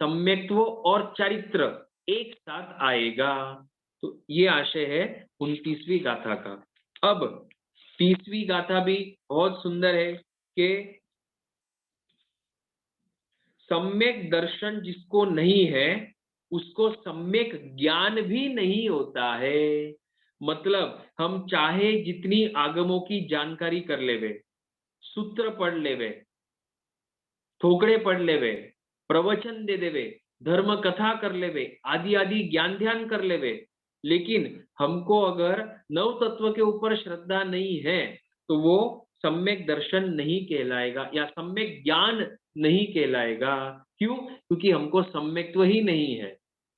सम्यक्त्व और चारित्र एक साथ आएगा। तो ये आशय है 29वीं गाथा का। अब 30वीं गाथा भी बहुत सुंदर है कि सम्यक दर्शन जिसको नहीं है उसको सम्यक ज्ञान भी नहीं होता है। मतलब हम चाहे जितनी आगमों की जानकारी कर लेवे, सूत्र पढ़ लेवे, थोकड़े पढ़ लेवे, प्रवचन दे देवे, धर्म कथा कर लेवे, आदि आदि ज्ञान ध्यान कर लेवे, लेकिन हमको अगर नव तत्व के ऊपर श्रद्धा नहीं है तो वो सम्यक दर्शन नहीं कहलाएगा या सम्यक ज्ञान नहीं कहलाएगा। क्यों? क्योंकि हमको सम्यक्त्व ही नहीं है।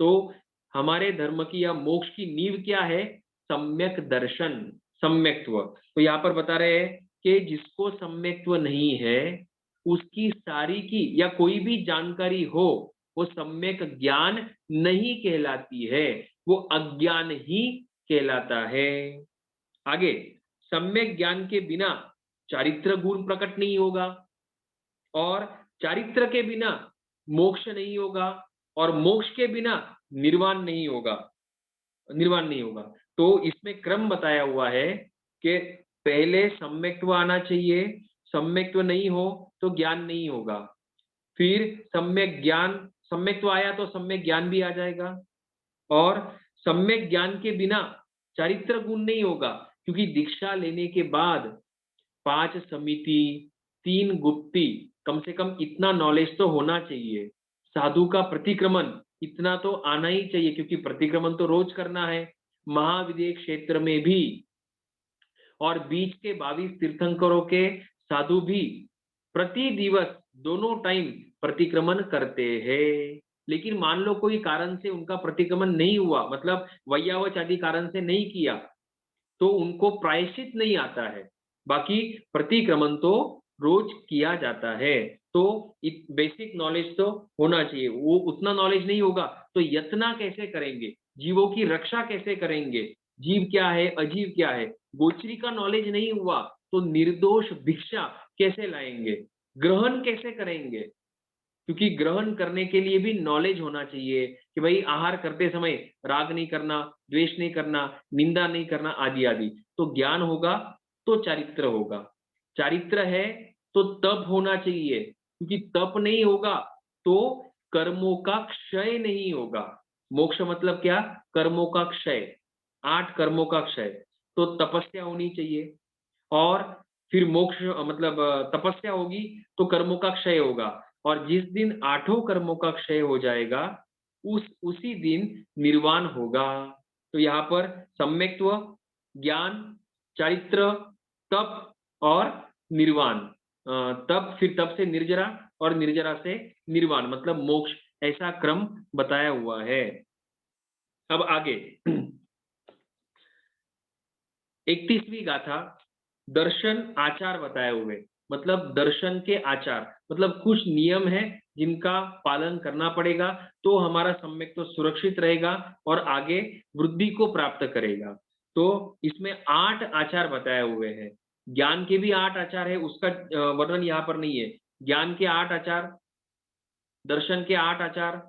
तो हमारे धर्म की या मोक्ष की नींव क्या है? सम्यक दर्शन, सम्यक्त्व। तो यहाँ पर बता रहे हैं कि जिसको सम्यक्त्व नहीं है उसकी सारी की या कोई भी जानकारी हो वो सम्यक ज्ञान नहीं कहलाती है, वो अज्ञान ही कहलाता है। आगे, सम्यक ज्ञान के बिना चारित्र गुण प्रकट नहीं होगा और चारित्र के बिना मोक्ष नहीं होगा और मोक्ष के बिना निर्वाण नहीं होगा, निर्वाण नहीं होगा। तो इसमें क्रम बताया हुआ है कि पहले सम्यक्त्व आना चाहिए, सम्यक्त्व नहीं हो तो ज्ञान नहीं होगा, फिर सम्यक ज्ञान, सम्यक्त्व आया तो सम्यक ज्ञान भी आ जाएगा और सम्यक ज्ञान के बिना चारित्र गुण नहीं होगा, क्योंकि दीक्षा लेने के बाद 5 समिति, 3 गुप्ती, कम से कम इतना नॉलेज तो होना चाहिए। साधु का प्रतिक्रमण इतना तो आना ही चाहिए, क्योंकि प्रतिक्रमण तो रोज करना है महाविदेह क्षेत्र में भी। और बीच के 22 तीर्थंकरों के साधु भी प्रति दिवस दोनों टाइम प्रतिक्रमण करते हैं। लेकिन मान लो कोई कारण से उनका प्रतिक्रमण नहीं हुआ, मतलब वैयावच आदि कारण से नहीं किया, तो उनको प्रायश्चित नहीं आता है। बाकी प्रतिक्रमण तो रोज किया जाता है। तो बेसिक नॉलेज तो होना चाहिए। वो उतना नॉलेज नहीं होगा तो यत्ना कैसे करेंगे, जीवों की रक्षा कैसे करेंगे, जीव क्या है अजीव क्या है, गोचरी का नॉलेज नहीं हुआ तो निर्दोष भिक्षा कैसे लाएंगे, ग्रहण कैसे करेंगे, क्योंकि ग्रहण करने के लिए भी नॉलेज होना चाहिए कि भाई आहार करते समय राग नहीं करना, द्वेष नहीं करना, निंदा नहीं करना, आदि आदि। तो ज्ञान होगा तो चारित्र होगा, चारित्र है तो तप होना चाहिए, क्योंकि तप नहीं होगा तो कर्मों का क्षय नहीं होगा। मोक्ष मतलब क्या? कर्मों का क्षय, 8 कर्मों का क्षय। तो तपस्या होनी चाहिए और फिर मोक्ष मतलब तपस्या होगी तो कर्मों का क्षय होगा, और जिस दिन 8 कर्मों का क्षय हो जाएगा उसी दिन निर्वाण होगा। तो यहाँ पर सम्यक्त्व, ज्ञान, चारित्र, तप और निर्वाण। तप, फिर तप से निर्जरा और निर्जरा से निर्वाण मतलब मोक्ष, ऐसा क्रम बताया हुआ है। अब आगे 31वीं गाथा दर्शन आचार बताए हुए, मतलब दर्शन के आचार, मतलब कुछ नियम है जिनका पालन करना पड़ेगा तो हमारा सम्यक तो सुरक्षित रहेगा और आगे वृद्धि को प्राप्त करेगा। तो इसमें 8 आचार बताए हुए हैं। ज्ञान के भी 8 आचार है, उसका वर्णन यहाँ पर नहीं है। ज्ञान के 8 आचार, दर्शन के 8 आचार,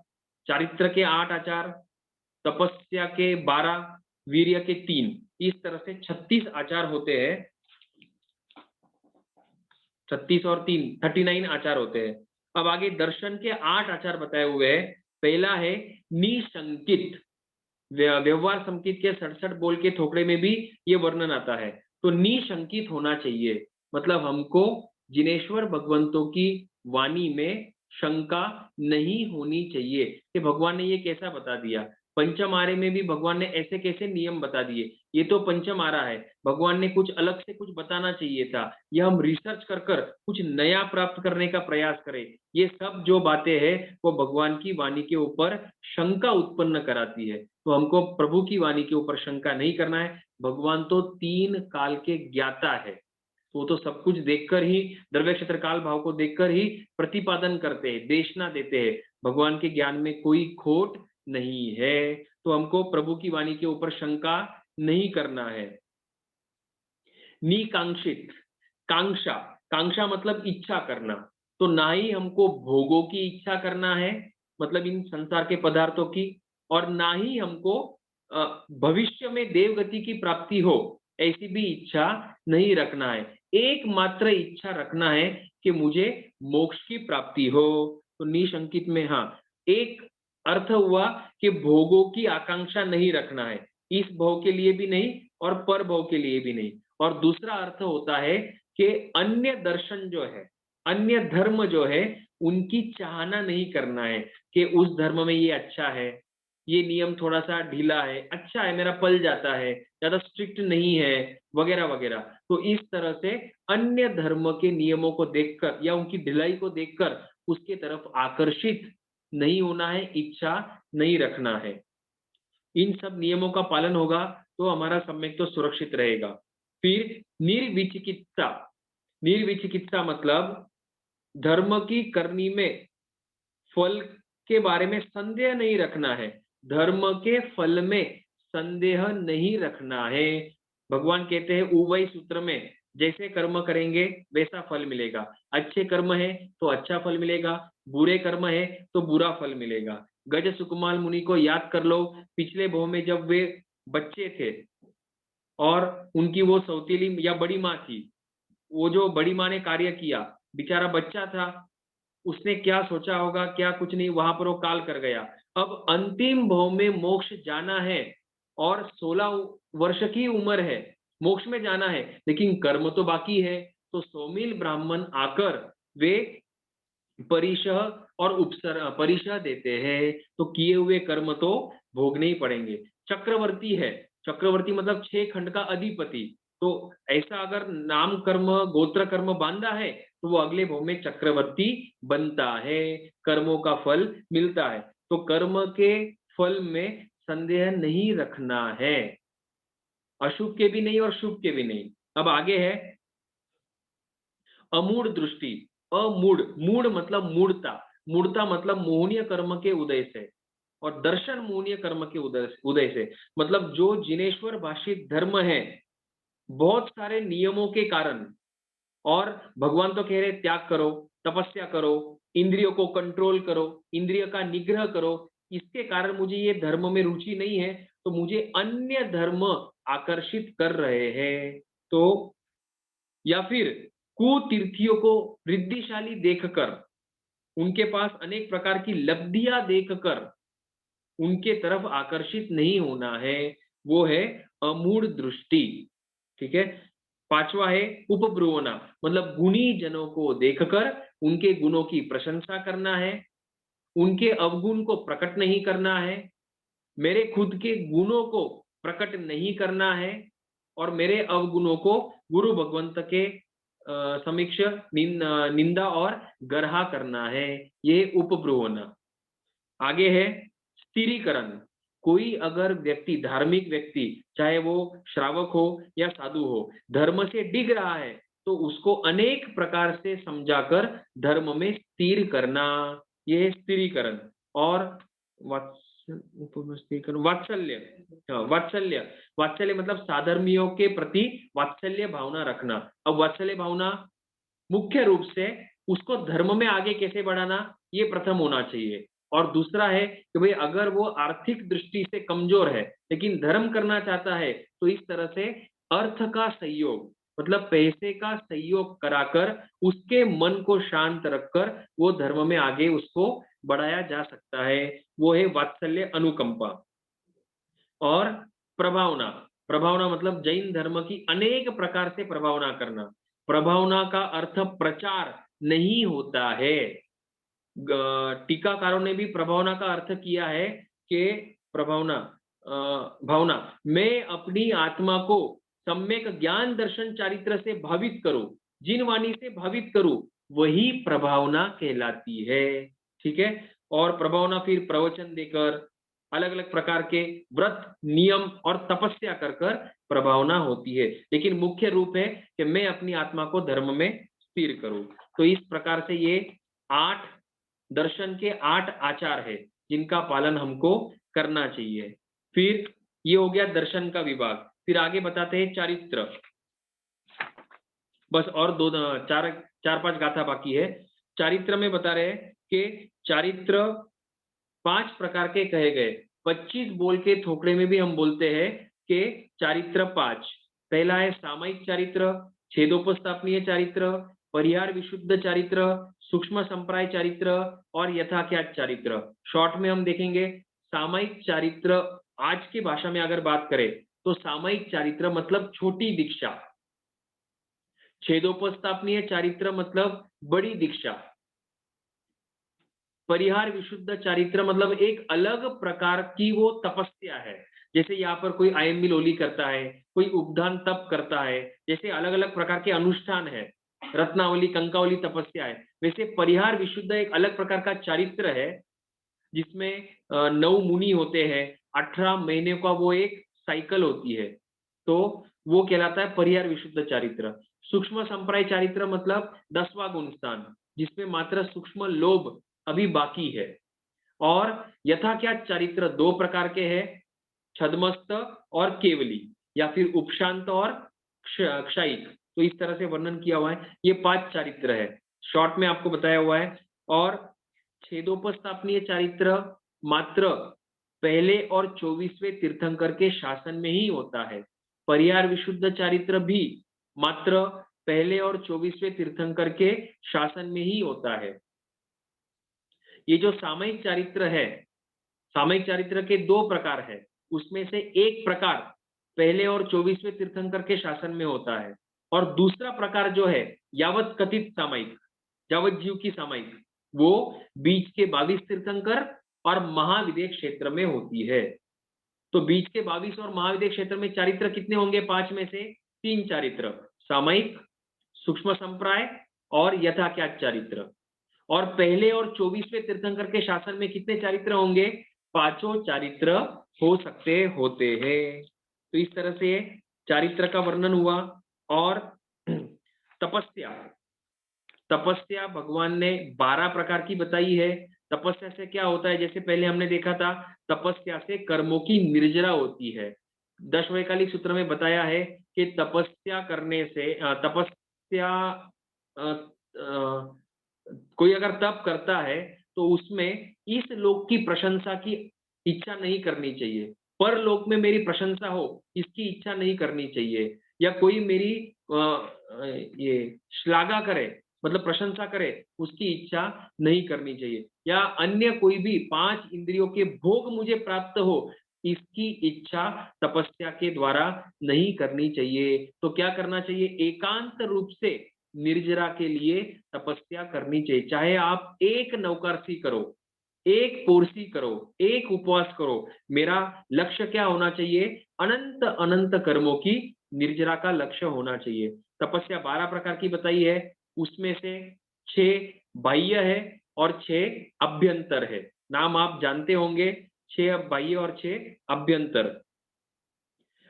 चारित्र के 8 आचार, तपस्या के 12, वीर्य के 3, इस तरह से 36 आचार होते हैं। 36 और 3 39 आचार होते हैं। अब आगे दर्शन के 8 आचार बताए हुए हैं। पहला है निशंकित। व्यवहार संकेत के 67 बोल के थोकड़े में भी ये वर्णन आता है। तो निशंकित होना चाहिए, मतलब हमको जिनेश्वर भगवंतों की वाणी में शंका नहीं होनी चाहिए कि भगवान ने ये कैसा बता दिया। पंचम आरे में भी भगवान ने ऐसे कैसे नियम बता दिए, ये तो पंचम आरा है, भगवान ने कुछ अलग से कुछ बताना चाहिए था, यह हम रिसर्च कर कर कुछ नया प्राप्त करने का प्रयास करें। ये सब जो बातें हैं वो भगवान की वाणी के ऊपर शंका उत्पन्न कराती है। तो हमको प्रभु की वाणी के ऊपर शंका नहीं करना है। भगवान तो 3 काल के ज्ञाता है, वो तो सब कुछ देखकर ही, द्रव्य क्षेत्र काल भाव को देखकर ही प्रतिपादन करते हैं, देशना देते हैं। भगवान के ज्ञान में कोई खोट नहीं है, तो हमको प्रभु की वाणी के ऊपर शंका नहीं करना है। निकांक्षित, कांक्षा, कांक्षा मतलब इच्छा करना। तो ना ही हमको भोगों की इच्छा करना है, मतलब इन संसार के पदार्थों की, और ना ही हमको भविष्य में देवगति की प्राप्ति हो ऐसी भी इच्छा नहीं रखना है। एकमात्र इच्छा रखना है कि मुझे मोक्ष की प्राप्ति हो। तो निशंकित में हाँ, एक अर्थ हुआ कि भोगों की आकांक्षा नहीं रखना है, इस भोग के लिए भी नहीं और पर भोग के लिए भी नहीं। और दूसरा अर्थ होता है कि अन्य दर्शन जो है, अन्य धर्म जो है, उनकी चाहना नहीं करना है कि उस धर्म में ये अच्छा है, ये नियम थोड़ा सा ढीला है, अच्छा है, मेरा पल जाता है, ज्यादा स्ट्रिक्ट नहीं है, वगैरह वगैरह। तो इस तरह से अन्य धर्म के नियमों को देखकर या उनकी ढिलाई को देखकर उसके तरफ आकर्षित नहीं होना है, इच्छा नहीं रखना है। इन सब नियमों का पालन होगा तो हमारा सम्यक तो सुरक्षित रहेगा। फिर निर्विचिकित्सा। निर्विचिकित्सा मतलब धर्म की करनी में फल के बारे में संदेह नहीं रखना है, धर्म के फल में संदेह नहीं रखना है। भगवान कहते हैं उवई सूत्र में, जैसे कर्म करेंगे वैसा फल मिलेगा। अच्छे कर्म है तो अच्छा फल मिलेगा, बुरे कर्म है तो बुरा फल मिलेगा। गज सुकुमाल मुनि को याद कर लो, पिछले भव में जब वे बच्चे थे और उनकी वो सौतीली या बड़ी माँ थी, वो जो बड़ी माँ ने कार्य किया, बेचारा बच्चा था, उसने क्या सोचा होगा, क्या कुछ नहीं, वहां पर वो काल कर गया। अब अंतिम भव में मोक्ष जाना है और 16 वर्ष की उम्र है, मोक्ष में जाना है, लेकिन कर्म तो बाकी है। तो सौमील ब्राह्मण आकर वे परिशह और उपसर परिशह देते हैं, तो किए हुए कर्म तो भोगने ही पड़ेंगे। चक्रवर्ती है, चक्रवर्ती मतलब 6 खंड का अधिपति, तो ऐसा अगर नाम कर्म गोत्र कर्म बांधा है तो वो अगले भव में चक्रवर्ती बनता है, कर्मों का फल मिलता है। तो कर्म के फल में संदेह नहीं रखना है, अशुभ के भी नहीं और शुभ के भी नहीं। अब आगे है अमूढ़ दृष्टि। अमूढ़, मूढ़ मतलब मूढ़ता, मूढ़ता मतलब मोहनीय कर्म के उदय से, और दर्शन मोहनीय कर्म के उदय से, मतलब जो जिनेश्वर भाषित धर्म है बहुत सारे नियमों के कारण, और भगवान तो कह रहे त्याग करो, तपस्या करो, इंद्रियों को कंट्रोल करो, इंद्रिय का निग्रह करो, इसके कारण मुझे ये धर्म में रुचि नहीं है, तो मुझे अन्य धर्म आकर्षित कर रहे हैं। तो या फिर कुतीर्थियों को रिद्धिशाली देखकर, उनके पास अनेक प्रकार की लब्धियां देखकर उनके तरफ आकर्षित नहीं होना है, वो है अमूढ़ दृष्टि। ठीक है। पांचवा है उपब्रुवना, मतलब गुणी जनों को देखकर उनके गुणों की प्रशंसा करना है, उनके अवगुण को प्रकट नहीं करना है, मेरे खुद के गुणों को प्रकट नहीं करना है, और मेरे अवगुणों को गुरु भगवंत के समीक्ष निंदा और गर्हा करना है, ये उपब्रुवना। आगे है स्थिरीकरण। कोई अगर व्यक्ति, धार्मिक व्यक्ति, चाहे वो श्रावक हो या साधु हो, धर्म से डिग रहा है तो उसको अनेक प्रकार से समझाकर धर्म में स्थिर करना, ये है स्थिरीकरण। और वात्सल्य, वात्सल्य, वात्सल्य मतलब साधर्मियों के प्रति वात्सल्य भावना रखना। अब वात्सल्य भावना मुख्य रूप से उसको धर्म में आगे कैसे बढ़ाना, ये प्रथम होना चाहिए। और दूसरा है कि भाई अगर वो आर्थिक दृष्टि से कमजोर है लेकिन धर्म करना चाहता है, तो इस तरह से अर्थ का सहयोग, मतलब पैसे का सहयोग कराकर उसके मन को शांत रखकर वो धर्म में आगे उसको बढ़ाया जा सकता है। वो है वात्सल्य, अनुकंपा। और प्रभावना, प्रभावना मतलब जैन धर्म की अनेक प्रकार से प्रभावना करना। प्रभावना का अर्थ प्रचार नहीं होता है। टीकाकारों ने भी प्रभावना का अर्थ किया है कि प्रभावना भावना, मैं अपनी आत्मा को सम्यक ज्ञान दर्शन चारित्र से भावित करूं, जिन वाणी से भावित करूं, वही प्रभावना कहलाती है। ठीक है। और प्रभावना फिर प्रवचन देकर, अलग अलग प्रकार के व्रत, नियम और तपस्या कर कर प्रभावना होती है। लेकिन मुख्य रूप है कि मैं अपनी आत्मा को धर्म में स्थिर करूं। तो इस प्रकार से ये 8 दर्शन के 8 आचार है जिनका पालन हमको करना चाहिए। फिर ये हो गया दर्शन का विभाग। फिर आगे बताते हैं चारित्र। बस और 4-5 गाथा बाकी है। चारित्र में बता रहे हैं कि चारित्र 5 प्रकार के कहे गए। 25 बोल के थोकड़े में भी हम बोलते हैं कि चारित्र 5। पहला है सामायिक चारित्र, छेदोपस्थापनीय चारित्र, परिहार विशुद्ध चारित्र, सूक्ष्म संप्राय चारित्र और यथाख्यात चारित्र। शॉर्ट में हम देखेंगे सामायिक चारित्र। आज की भाषा में अगर बात करें तो सामायिक चारित्र मतलब छोटी दीक्षा, छेदोपस्थापनीय चारित्र मतलब बड़ी दीक्षा, परिहार विशुद्ध चारित्र मतलब एक अलग प्रकार की वो तपस्या है। जैसे यहाँ पर कोई आयम्बी लोली करता है, कोई उपदान तप करता है, जैसे अलग अलग प्रकार के अनुष्ठान है, रत्नावली कंकावली तपस्या है, वैसे परिहार विशुद्ध एक अलग प्रकार का चारित्र है जिसमें 9 मुनि होते हैं, 18 महीने का वो एक साइकिल होती है, तो वो कहलाता है परिहार विशुद्ध चारित्र। सूक्ष्म संप्राय चारित्र मतलब 10वां गुणस्थान, जिसमें मात्र सूक्ष्म लोभ अभी बाकी है। और यथाख्यात चारित्र 2 प्रकार के हैं, छद्मस्त और केवली, या फिर उपशांत और क्षयिक। तो इस तरह से वर्णन किया हुआ है। ये 5 चारित्र है, शॉर्ट में आपको बताया हुआ है। और छेदोपस्थापनीय चारित्र मात्र पहले और 24वें तीर्थंकर के शासन में ही होता है। परिहार विशुद्ध चारित्र भी मात्र पहले और 24वें तीर्थंकर के शासन में ही होता है। ये जो सामयिक चारित्र है, सामयिक चारित्र के 2 प्रकार है, उसमें से एक प्रकार पहले और 24वें तीर्थंकर के शासन में होता है, और दूसरा प्रकार जो है यावत कथित सामयिक, यावत जीव की सामयिक, वो बीच के 22 तीर्थंकर और महाविदेह क्षेत्र में होती है। तो बीच के 22 और महाविदेह क्षेत्र में चारित्र कितने होंगे? 5 में से 3 चारित्र, सामयिक, सूक्ष्म संप्राय और यथाख्यात चारित्र। और पहले और 24वें तीर्थंकर के शासन में कितने चारित्र होंगे? 5 चारित्र हो सकते होते हैं। तो इस तरह से चारित्र का वर्णन हुआ। और तपस्या, तपस्या भगवान ने 12 प्रकार की बताई है। तपस्या से क्या होता है? जैसे पहले हमने देखा था, तपस्या से कर्मों की निर्जरा होती है। दशवैकालिक सूत्र में बताया है कि तपस्या करने से तपस्या कोई अगर तप करता है तो उसमें इस लोक की प्रशंसा की इच्छा नहीं करनी चाहिए, परलोक में मेरी प्रशंसा हो इसकी इच्छा नहीं करनी चाहिए, या कोई मेरी ये श्लाघा करे मतलब प्रशंसा करे उसकी इच्छा नहीं करनी चाहिए, या अन्य कोई भी 5 इंद्रियों के भोग मुझे प्राप्त हो इसकी इच्छा तपस्या के द्वारा नहीं करनी चाहिए। तो क्या करना चाहिए? एकांत रूप से निर्जरा के लिए तपस्या करनी चाहिए। चाहे आप एक नौकरसी करो, एक पोरसी करो, एक उपवास करो, मेरा लक्ष्य क्या होना चाहिए? अनंत अनंत कर्मों की निर्जरा का लक्ष्य होना चाहिए। तपस्या 12 प्रकार की बताई है, उसमें से 6 बाह्य है और 6 अभ्यंतर है। नाम आप जानते होंगे, 6 बाह्य और 6 अभ्यंतर।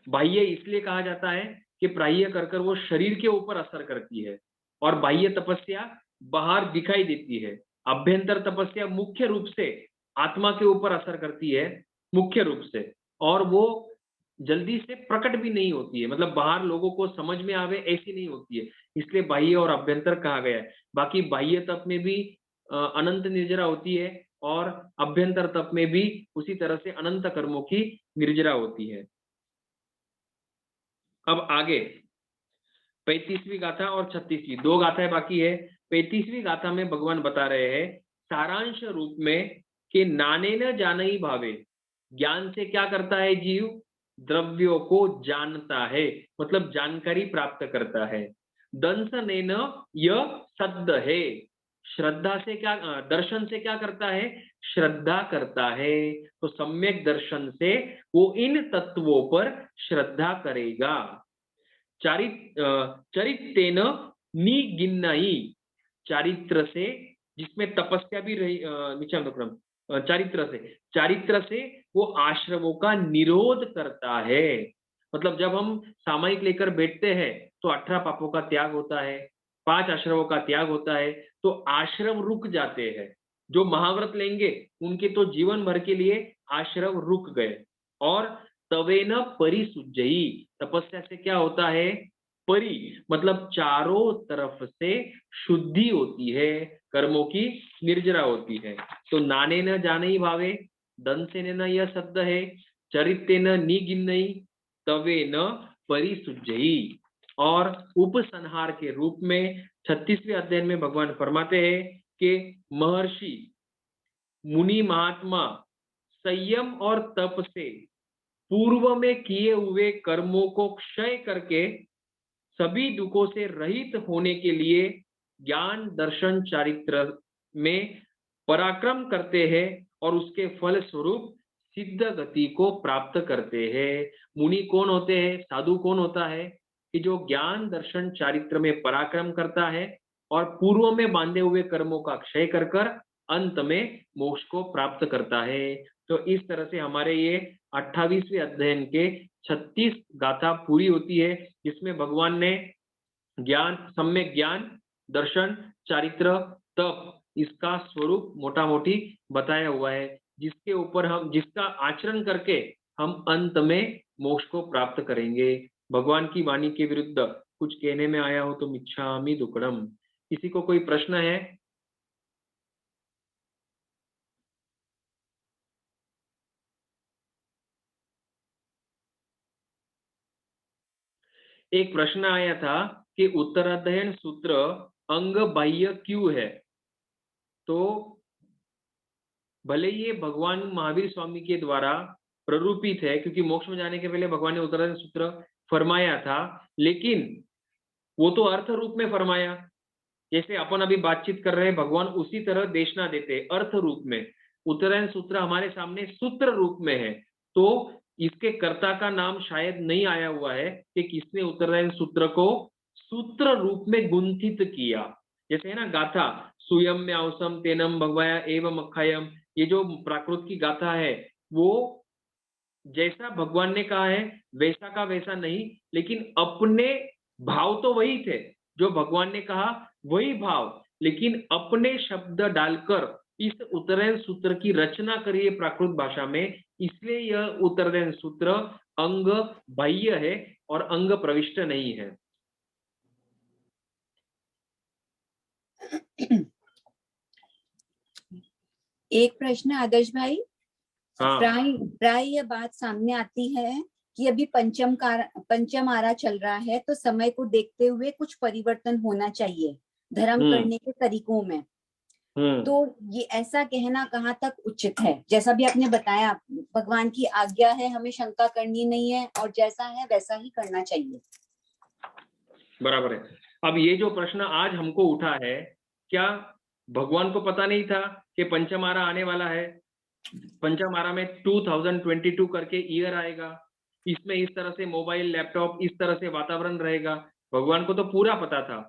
बाह्य इसलिए कहा जाता है कि प्राह्य कर वो शरीर के ऊपर असर करती है, और बाह्य तपस्या बाहर दिखाई देती है। अभ्यंतर तपस्या मुख्य रूप से आत्मा के ऊपर असर करती है, मुख्य रूप से, और वो जल्दी से प्रकट भी नहीं होती है, मतलब बाहर लोगों को समझ में आवे ऐसी नहीं होती है, इसलिए बाह्य और अभ्यंतर कहा गया है। बाकी बाह्य तप में भी अनंत निर्जरा होती है, और अभ्यंतर तप में भी उसी तरह से अनंत कर्मों की निर्जरा होती है। अब आगे 35वीं गाथा और 36वीं, 2 गाथाएं बाकी है। 35वीं गाथा में भगवान बता रहे हैं सारांश रूप में कि नाने न जानई भावे, ज्ञान से क्या करता है जीव, द्रव्यों को जानता है, मतलब जानकारी प्राप्त करता है। दंसनेन यह सद्द है, श्रद्धा से क्या, दर्शन से क्या करता है, श्रद्धा करता है। तो सम्यक दर्शन से वो इन तत्वों पर श्रद्धा करेगा। चरित्रेन निगिन्नहि, चारित्र से, जिसमें तपस्या भी रही, क्रम चारित्र से वो आश्रमों का निरोध करता है। मतलब जब हम सामयिक लेकर बैठते हैं तो 18 पापों का त्याग होता है, 5 आश्रमों का त्याग होता है, तो आश्रम रुक जाते हैं। जो महाव्रत लेंगे उनके तो जीवन भर के लिए आश्रम रुक गए। और तवेन परिसुज्जयी, तपस्या से क्या होता है, परि मतलब चारों तरफ से शुद्धि होती है, कर्मों की निर्जरा होती है। तो नाने न जाने ही भावे, दंसे न यह सद्द है, चरित्रे न निगिन्नई, तवे न परिसुज्जयी। और उपसंहार के रूप में 36वें अध्याय में भगवान फरमाते हैं कि महर्षि मुनि महात्मा संयम और तप से पूर्व में किए हुए कर्मों को क्षय करके सभी दुखों से रहित होने के लिए ज्ञान दर्शन चारित्र में पराक्रम करते हैं और उसके फल स्वरूप सिद्ध गति को प्राप्त करते हैं। मुनि कौन होते हैं, साधु कौन होता है कि जो ज्ञान दर्शन चारित्र में पराक्रम करता है और पूर्व में बांधे हुए कर्मों का क्षय कर कर अंत में मोक्ष को प्राप्त करता है। तो इस तरह से हमारे ये 28वें अध्ययन के 36 गाथा पूरी होती है, जिसमें भगवान ने ज्ञान, सम्यक ज्ञान, दर्शन, चारित्र, तप, इसका स्वरूप मोटा मोटी बताया हुआ है, जिसके ऊपर हम, जिसका आचरण करके हम अंत में मोक्ष को प्राप्त करेंगे। भगवान की वाणी के विरुद्ध कुछ कहने में आया हो तो मिच्छामि दुक्कडम। किसी को कोई प्रश्न है? एक प्रश्न आया था कि उत्तराध्ययन सूत्र अंग बाह्य क्यों है। तो भले ये भगवान महावीर स्वामी के द्वारा प्ररूपित है, क्योंकि मोक्ष में जाने के पहले भगवान ने उत्तराध्ययन सूत्र फरमाया था, लेकिन वो तो अर्थ रूप में फरमाया। जैसे अपन अभी बातचीत कर रहे हैं, भगवान उसी तरह देशना देते अर्थ रूप में। उत्तरायण सूत्र हमारे सामने सूत्र रूप में है, तो इसके कर्ता का नाम शायद नहीं आया हुआ है कि किसने उत्तरायण सूत्र को सूत्र रूप में गुंथित किया। जैसे है ना गाथा, सुयम्यावसम तेनम भगवया एवं अक्षयम, ये जो प्राकृत की गाथा है वो जैसा भगवान ने कहा है वैसा का वैसा नहीं, लेकिन अपने भाव तो वही थे जो भगवान ने कहा, वही भाव, लेकिन अपने शब्द डालकर इस उत्तरायण सूत्र की रचना करी है प्राकृत भाषा में। इसलिए यह उत्तरायण सूत्र अंग बाह्य है और अंग प्रविष्ट नहीं है। एक प्रश्न आदर्श भाई, हाँ। प्राय यह बात सामने आती है कि अभी पंचम आरा चल रहा है, तो समय को देखते हुए कुछ परिवर्तन होना चाहिए धर्म करने के तरीकों में। तो ये ऐसा कहना कहाँ तक उचित है? जैसा भी आपने बताया, भगवान की आज्ञा है, हमें शंका करनी नहीं है और जैसा है वैसा ही करना चाहिए। बराबर है। अब ये जो प्रश्न आज हमको उठा है, क्या भगवान को पता नहीं था कि पंचमारा आने वाला है? पंचमारा में 2022 करके ईयर आएगा, इसमें इस तरह से मोबाइल लैपटॉप, इस तरह से वातावरण रहेगा। भगवान को तो पूरा पता था,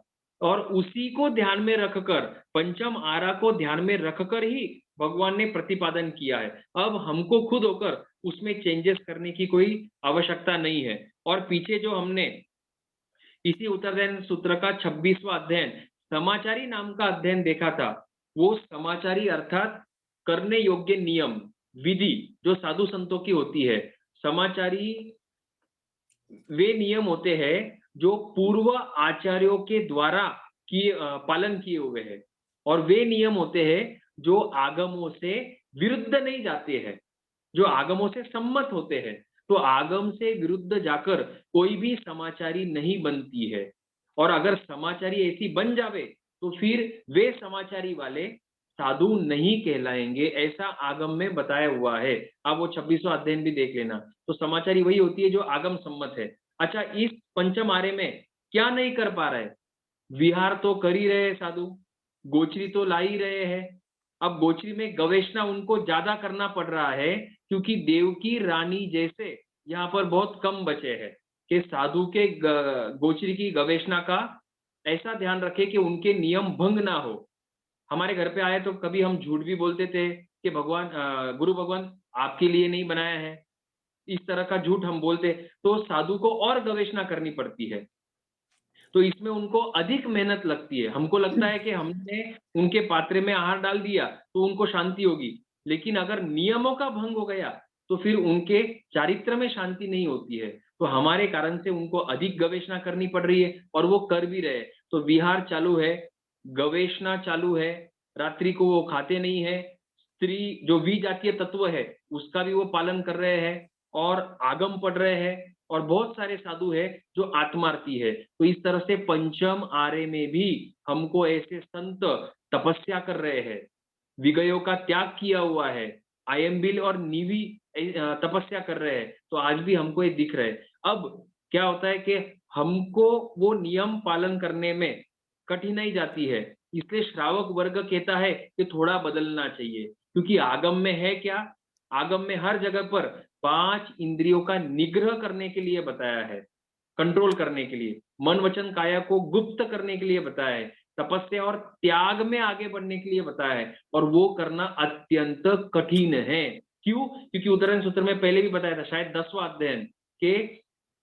और उसी को ध्यान में रखकर, पंचम आरा को ध्यान में रखकर ही भगवान ने प्रतिपादन किया है। अब हमको खुद होकर उसमें चेंजेस करने की कोई आवश्यकता नहीं है। और पीछे जो हमने इसी उत्तरायण सूत्र का 26वां अध्ययन समाचारी नाम का अध्ययन देखा था, वो समाचारी अर्थात करने योग्य नियम विधि जो साधु संतों की होती है। समाचारी वे नियम होते हैं जो पूर्व आचार्यों के द्वारा पालन किए हुए हैं, और वे नियम होते हैं जो आगमों से विरुद्ध नहीं जाते हैं, जो आगमों से सम्मत होते हैं। तो आगम से विरुद्ध जाकर कोई भी समाचारी नहीं बनती है। और अगर समाचारी ऐसी बन जावे तो फिर वे समाचारी वाले साधु नहीं कहलाएंगे, ऐसा आगम में बताया हुआ है। आप वो 26वां अध्ययन भी देख लेना। तो समाचारी वही होती है जो आगम सम्मत है। अच्छा, इस पंचम आर्य में क्या नहीं कर पा रहे? विहार तो कर ही रहे हैं साधु, गोचरी तो ला ही रहे हैं। अब गोचरी में गवेषणा उनको ज्यादा करना पड़ रहा है, क्योंकि देवकी रानी जैसे यहाँ पर बहुत कम बचे हैं कि साधु के गोचरी की गवेषणा का ऐसा ध्यान रखे कि उनके नियम भंग ना हो। हमारे घर पे आए तो कभी हम झूठ भी बोलते थे कि भगवान गुरु भगवान आपके लिए नहीं बनाया है, इस तरह का झूठ हम बोलते, तो साधु को और गवेषणा करनी पड़ती है। तो इसमें उनको अधिक मेहनत लगती है। हमको लगता है कि हमने उनके पात्रे में आहार डाल दिया तो उनको शांति होगी, लेकिन अगर नियमों का भंग हो गया तो फिर उनके चारित्र में शांति नहीं होती है। तो हमारे कारण से उनको अधिक गवेषणा करनी पड़ रही है और वो कर भी रहे। तो विहार चालू है, गवेषणा चालू है, रात्रि को वो खाते नहीं है, स्त्री जो विजातीय तत्व है उसका भी वो पालन कर रहे हैं और आगम पढ़ रहे हैं, और बहुत सारे साधु है जो आत्मार्थी है। तो इस तरह से पंचम आर्य में भी हमको ऐसे संत तपस्या कर रहे हैं, विगयों का त्याग किया हुआ है, आयम्बिल और निवि तपस्या कर रहे हैं। तो आज भी हमको ये दिख रहा है। अब क्या होता है कि हमको वो नियम पालन करने में कठिनाई जाती है, इसलिए श्रावक वर्ग कहता है कि थोड़ा बदलना चाहिए, क्योंकि आगम में है क्या? आगम में हर जगह पर 5 इंद्रियों का निग्रह करने के लिए बताया है, कंट्रोल करने के लिए, मन वचन काया को गुप्त करने के लिए बताया है, तपस्या और त्याग में आगे बढ़ने के लिए बताया है, और वो करना अत्यंत कठिन है। क्यों? क्योंकि उदाहरण सूत्र में पहले भी बताया था, शायद 10वां अध्ययन के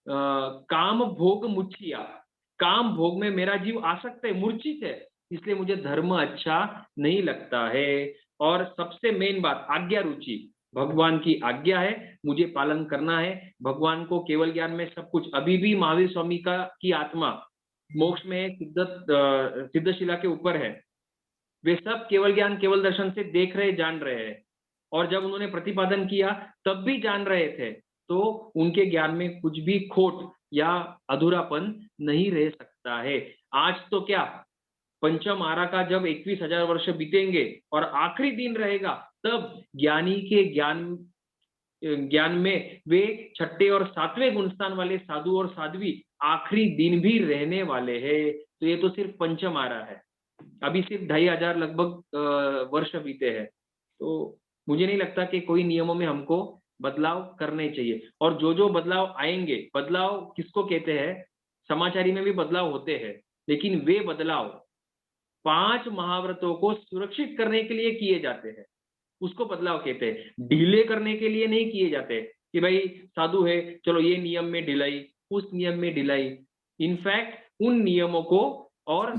काम भोग मुच्छिया, काम भोग में मेरा जीव आसक्त है, मूर्छित है, इसलिए मुझे धर्म अच्छा नहीं लगता है। और सबसे मेन बात, आज्ञा रुचि, भगवान की आज्ञा है, मुझे पालन करना है। भगवान को केवल ज्ञान में सब कुछ, अभी भी महावीर स्वामी का की आत्मा मोक्ष में है, सिद्धशिला के ऊपर है, वे सब केवल ज्ञान केवल दर्शन से देख रहे, जान रहे हैं, और जब उन्होंने प्रतिपादन किया तब भी जान रहे थे। तो उनके ज्ञान में कुछ भी खोट या अधूरापन नहीं रह सकता है। आज तो क्या, पंचम आरा का जब 21,000 वर्ष बीतेंगे और आखिरी दिन रहेगा, तब ज्ञानी के ज्ञान में वे 6ठे और 7वें गुणस्थान वाले साधु और साध्वी आखिरी दिन भी रहने वाले हैं। तो ये तो सिर्फ पंचम आरा है, अभी सिर्फ 2,500 लगभग वर्ष बीते हैं। तो मुझे नहीं लगता कि कोई नियमों में हमको बदलाव करने चाहिए। और जो जो बदलाव आएंगे, बदलाव किसको कहते हैं? समाचारी में भी बदलाव होते हैं, लेकिन वे बदलाव 5 महाव्रतों को सुरक्षित करने के लिए किए जाते हैं, उसको बदलाव कहते हैं। ढीले करने के लिए नहीं किए जाते कि भाई साधु है चलो ये नियम में ढिलाई, उस नियम में ढिलाई। इनफैक्ट उन नियमों को और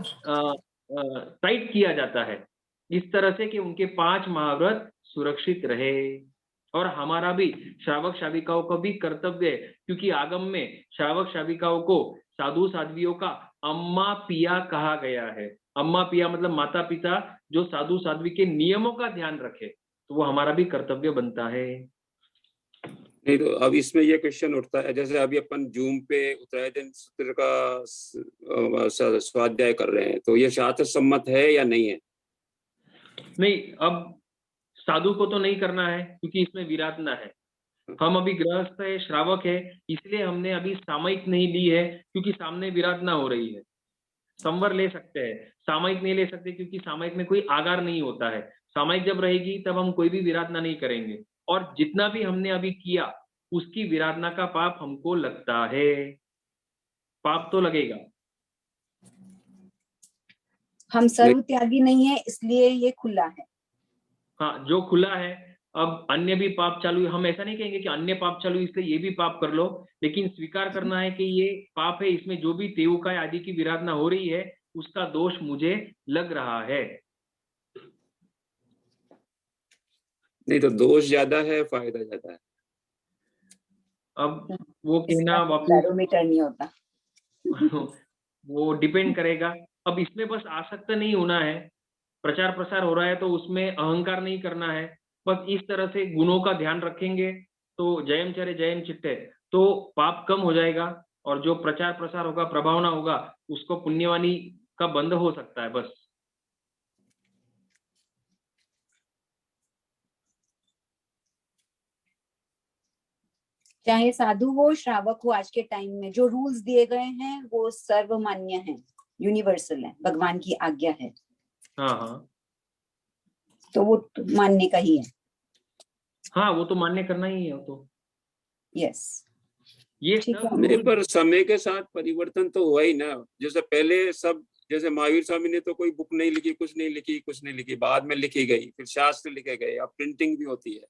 टाइट किया जाता है इस तरह से कि उनके 5 महाव्रत सुरक्षित रहे। और हमारा भी श्रावक श्राविकाओं का भी कर्तव्य है, क्योंकि आगम में श्रावक श्राविकाओं को साधु साध्वियों का अम्मा पिया कहा गया है। अम्मा पिया मतलब माता पिता जो साधु साध्वी के नियमों का ध्यान रखे, तो वो हमारा भी कर्तव्य बनता है। नहीं तो अब इसमें ये क्वेश्चन उठता है, जैसे अभी अपन जूम पे उत्तरायण सूत्र का स्वाध्याय कर रहे हैं, तो ये शास्त्र सम्मत है या नहीं है? नहीं, अब साधु को तो नहीं करना है क्योंकि इसमें विराधना है। हम अभी गृहस्थ है, श्रावक है, इसलिए हमने अभी सामयिक नहीं ली है क्योंकि सामने विराधना हो रही है। संवर ले सकते हैं, सामयिक नहीं ले सकते क्योंकि सामयिक में कोई आगार नहीं होता है। सामयिक जब रहेगी तब हम कोई भी विराधना नहीं करेंगे, और जितना भी हमने अभी किया उसकी विराधना का पाप हमको लगता है, पाप तो लगेगा। हम सर्व त्यागी नहीं है, इसलिए ये खुला है। हाँ, जो खुला है। अब अन्य भी पाप चालू है, हम ऐसा नहीं कहेंगे कि अन्य पाप चालू इसलिए ये भी पाप कर लो, लेकिन स्वीकार करना है कि ये पाप है, इसमें जो भी तेवुकाय आदि की विराधना हो रही है उसका दोष मुझे लग रहा है। नहीं तो दोष ज्यादा है, फायदा ज्यादा है। अब वो कहना बैरोमीटर नहीं होता वो डिपेंड करेगा। अब इसमें बस आसक्त नहीं होना है, प्रचार प्रसार हो रहा है तो उसमें अहंकार नहीं करना है, बस इस तरह से गुणों का ध्यान रखेंगे तो जयम चरे जयम चिट्टे, तो पाप कम हो जाएगा और जो प्रचार प्रसार होगा, प्रभावना होगा, उसको पुण्यवाणी का बंद हो सकता है बस। चाहे साधु हो श्रावक हो, आज के टाइम में जो रूल्स दिए गए हैं वो सर्वमान्य हैं, यूनिवर्सल है, भगवान की आज्ञा है। हाँ हाँ तो वो मानने का ही है। हाँ, वो तो मान्य करना ही है वो तो। यस, ये ठीक सब है। नहीं, पर समय के साथ परिवर्तन तो हुआ ही ना। जैसे पहले सब, जैसे महावीर स्वामी ने तो कोई बुक नहीं लिखी, कुछ नहीं लिखी, बाद में लिखी गई, फिर शास्त्र लिखे गए, अब प्रिंटिंग भी होती है,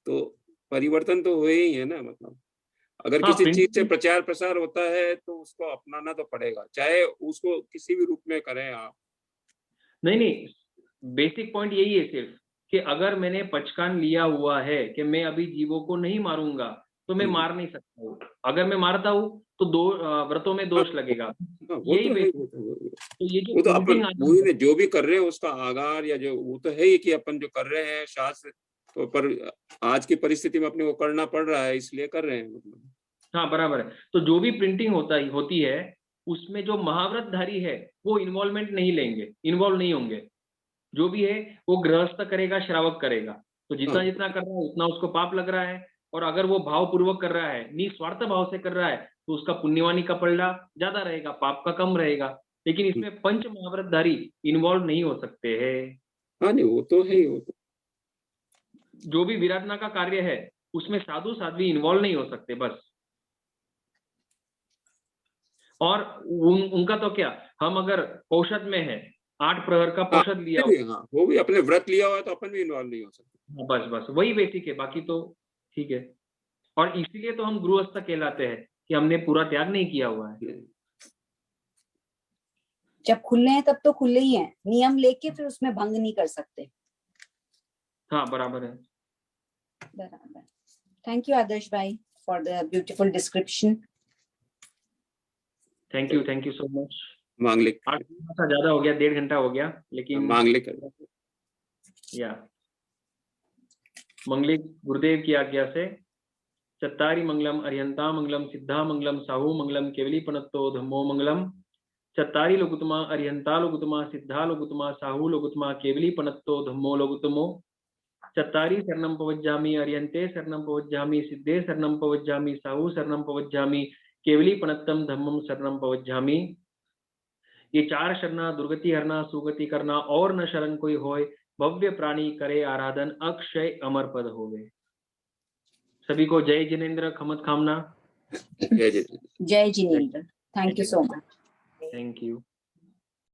तो परिवर्तन तो हुए ही है ना। मतलब अगर हाँ, किसी चीज से प्रिंटिंग। प्रचार प्रसार होता है तो उसको अपनाना तो पड़ेगा, चाहे उसको किसी भी रूप में करें आप। नहीं, बेसिक पॉइंट यही है सिर्फ कि अगर मैंने पचकान लिया हुआ है कि मैं अभी जीवों को नहीं मारूंगा, तो मैं मार नहीं सकता हूँ। अगर मैं मारता हूँ तो व्रतों में दोष लगेगा। हाँ, वो यही तो है, बेसिक। तो ये जो वो तो अपन प्रिंटिंग वही ने जो भी कर रहे हैं उसका आगार या जो, वो तो है ही कि अपन जो कर रहे हैं शास्त्र तो, पर आज की परिस्थिति में अपने को करना पड़ रहा है, इसलिए कर रहे हैं। मतलब हाँ, बराबर है। तो जो भी प्रिंटिंग होती है, उसमें जो महाव्रतधारी है वो इन्वॉल्वमेंट नहीं लेंगे, इन्वॉल्व नहीं होंगे। जो भी है वो गृहस्थ करेगा, श्रावक करेगा। तो जितना हाँ। जितना कर रहा है उतना उसको पाप लग रहा है। और अगर वो भाव पूर्वक कर रहा है, निस्वार्थ भाव से कर रहा है, तो उसका पुण्यवानी का पलड़ा ज्यादा रहेगा, पाप का कम रहेगा। लेकिन इसमें पंच महाव्रतधारी इन्वॉल्व नहीं हो सकते हैं। हाँ, नहीं वो तो है ही, वो तो। जो भी विराधना का कार्य है उसमें साधु साध्वी इन्वॉल्व नहीं हो सकते बस। और उनका तो क्या, हम अगर औषध में है, 8 प्रहर का हाँ, औषध लिया हाँ, वो भी अपने व्रत लिया हुआ है तो अपन भी इन्वॉल्व नहीं हो सकते। बस बस वही बेसिक है, बाकी तो ठीक है। और इसीलिए तो हम गृहस्थ कहलाते हैं कि हमने पूरा त्याग नहीं किया हुआ है। जब खुले हैं तब तो खुले ही हैं, नियम लेके फिर उसमें भंग नहीं कर सकते। हाँ, बराबर है। बराबर। थैंक यू आदर्श भाई for the beautiful description. Thank you so much. मांगलिक, आज थोड़ा सा ज्यादा हो गया, 1.5 घंटा हो गया, लेकिन मांगलिक या मंगलिक गुरुदेव की आज्ञा से चत्तारी मंगलम अरिहंता मंगलम सिद्धा मंगलम साहू मंगलम केवली पनत्तो धम्मो मंगलम चत्तारी लोकुतमा अरिहंता लोकुतमा सिद्धा लोकुतमा साहू लोकुतमा केवली पनत्तो धम्मो लोकुतमो चत्तारी शरणम पवज्जामि अरिहंते शरणम पवज्जामि सिद्धे शरणम पवज्जामि साहू शरणम पवज्जामि केवली पनत्तम धम्मम शरणम पवज्जामि। ये 4 शरणा दुर्गति हरना सुगति करना और न शरण कोई होए, भव्य प्राणी करे आराधन अक्षय अमर पद होवे। सभी को जय जिनेन्द्र, खमत खामना। जय जय। जय Jinendra. Thank you so much. Thank you.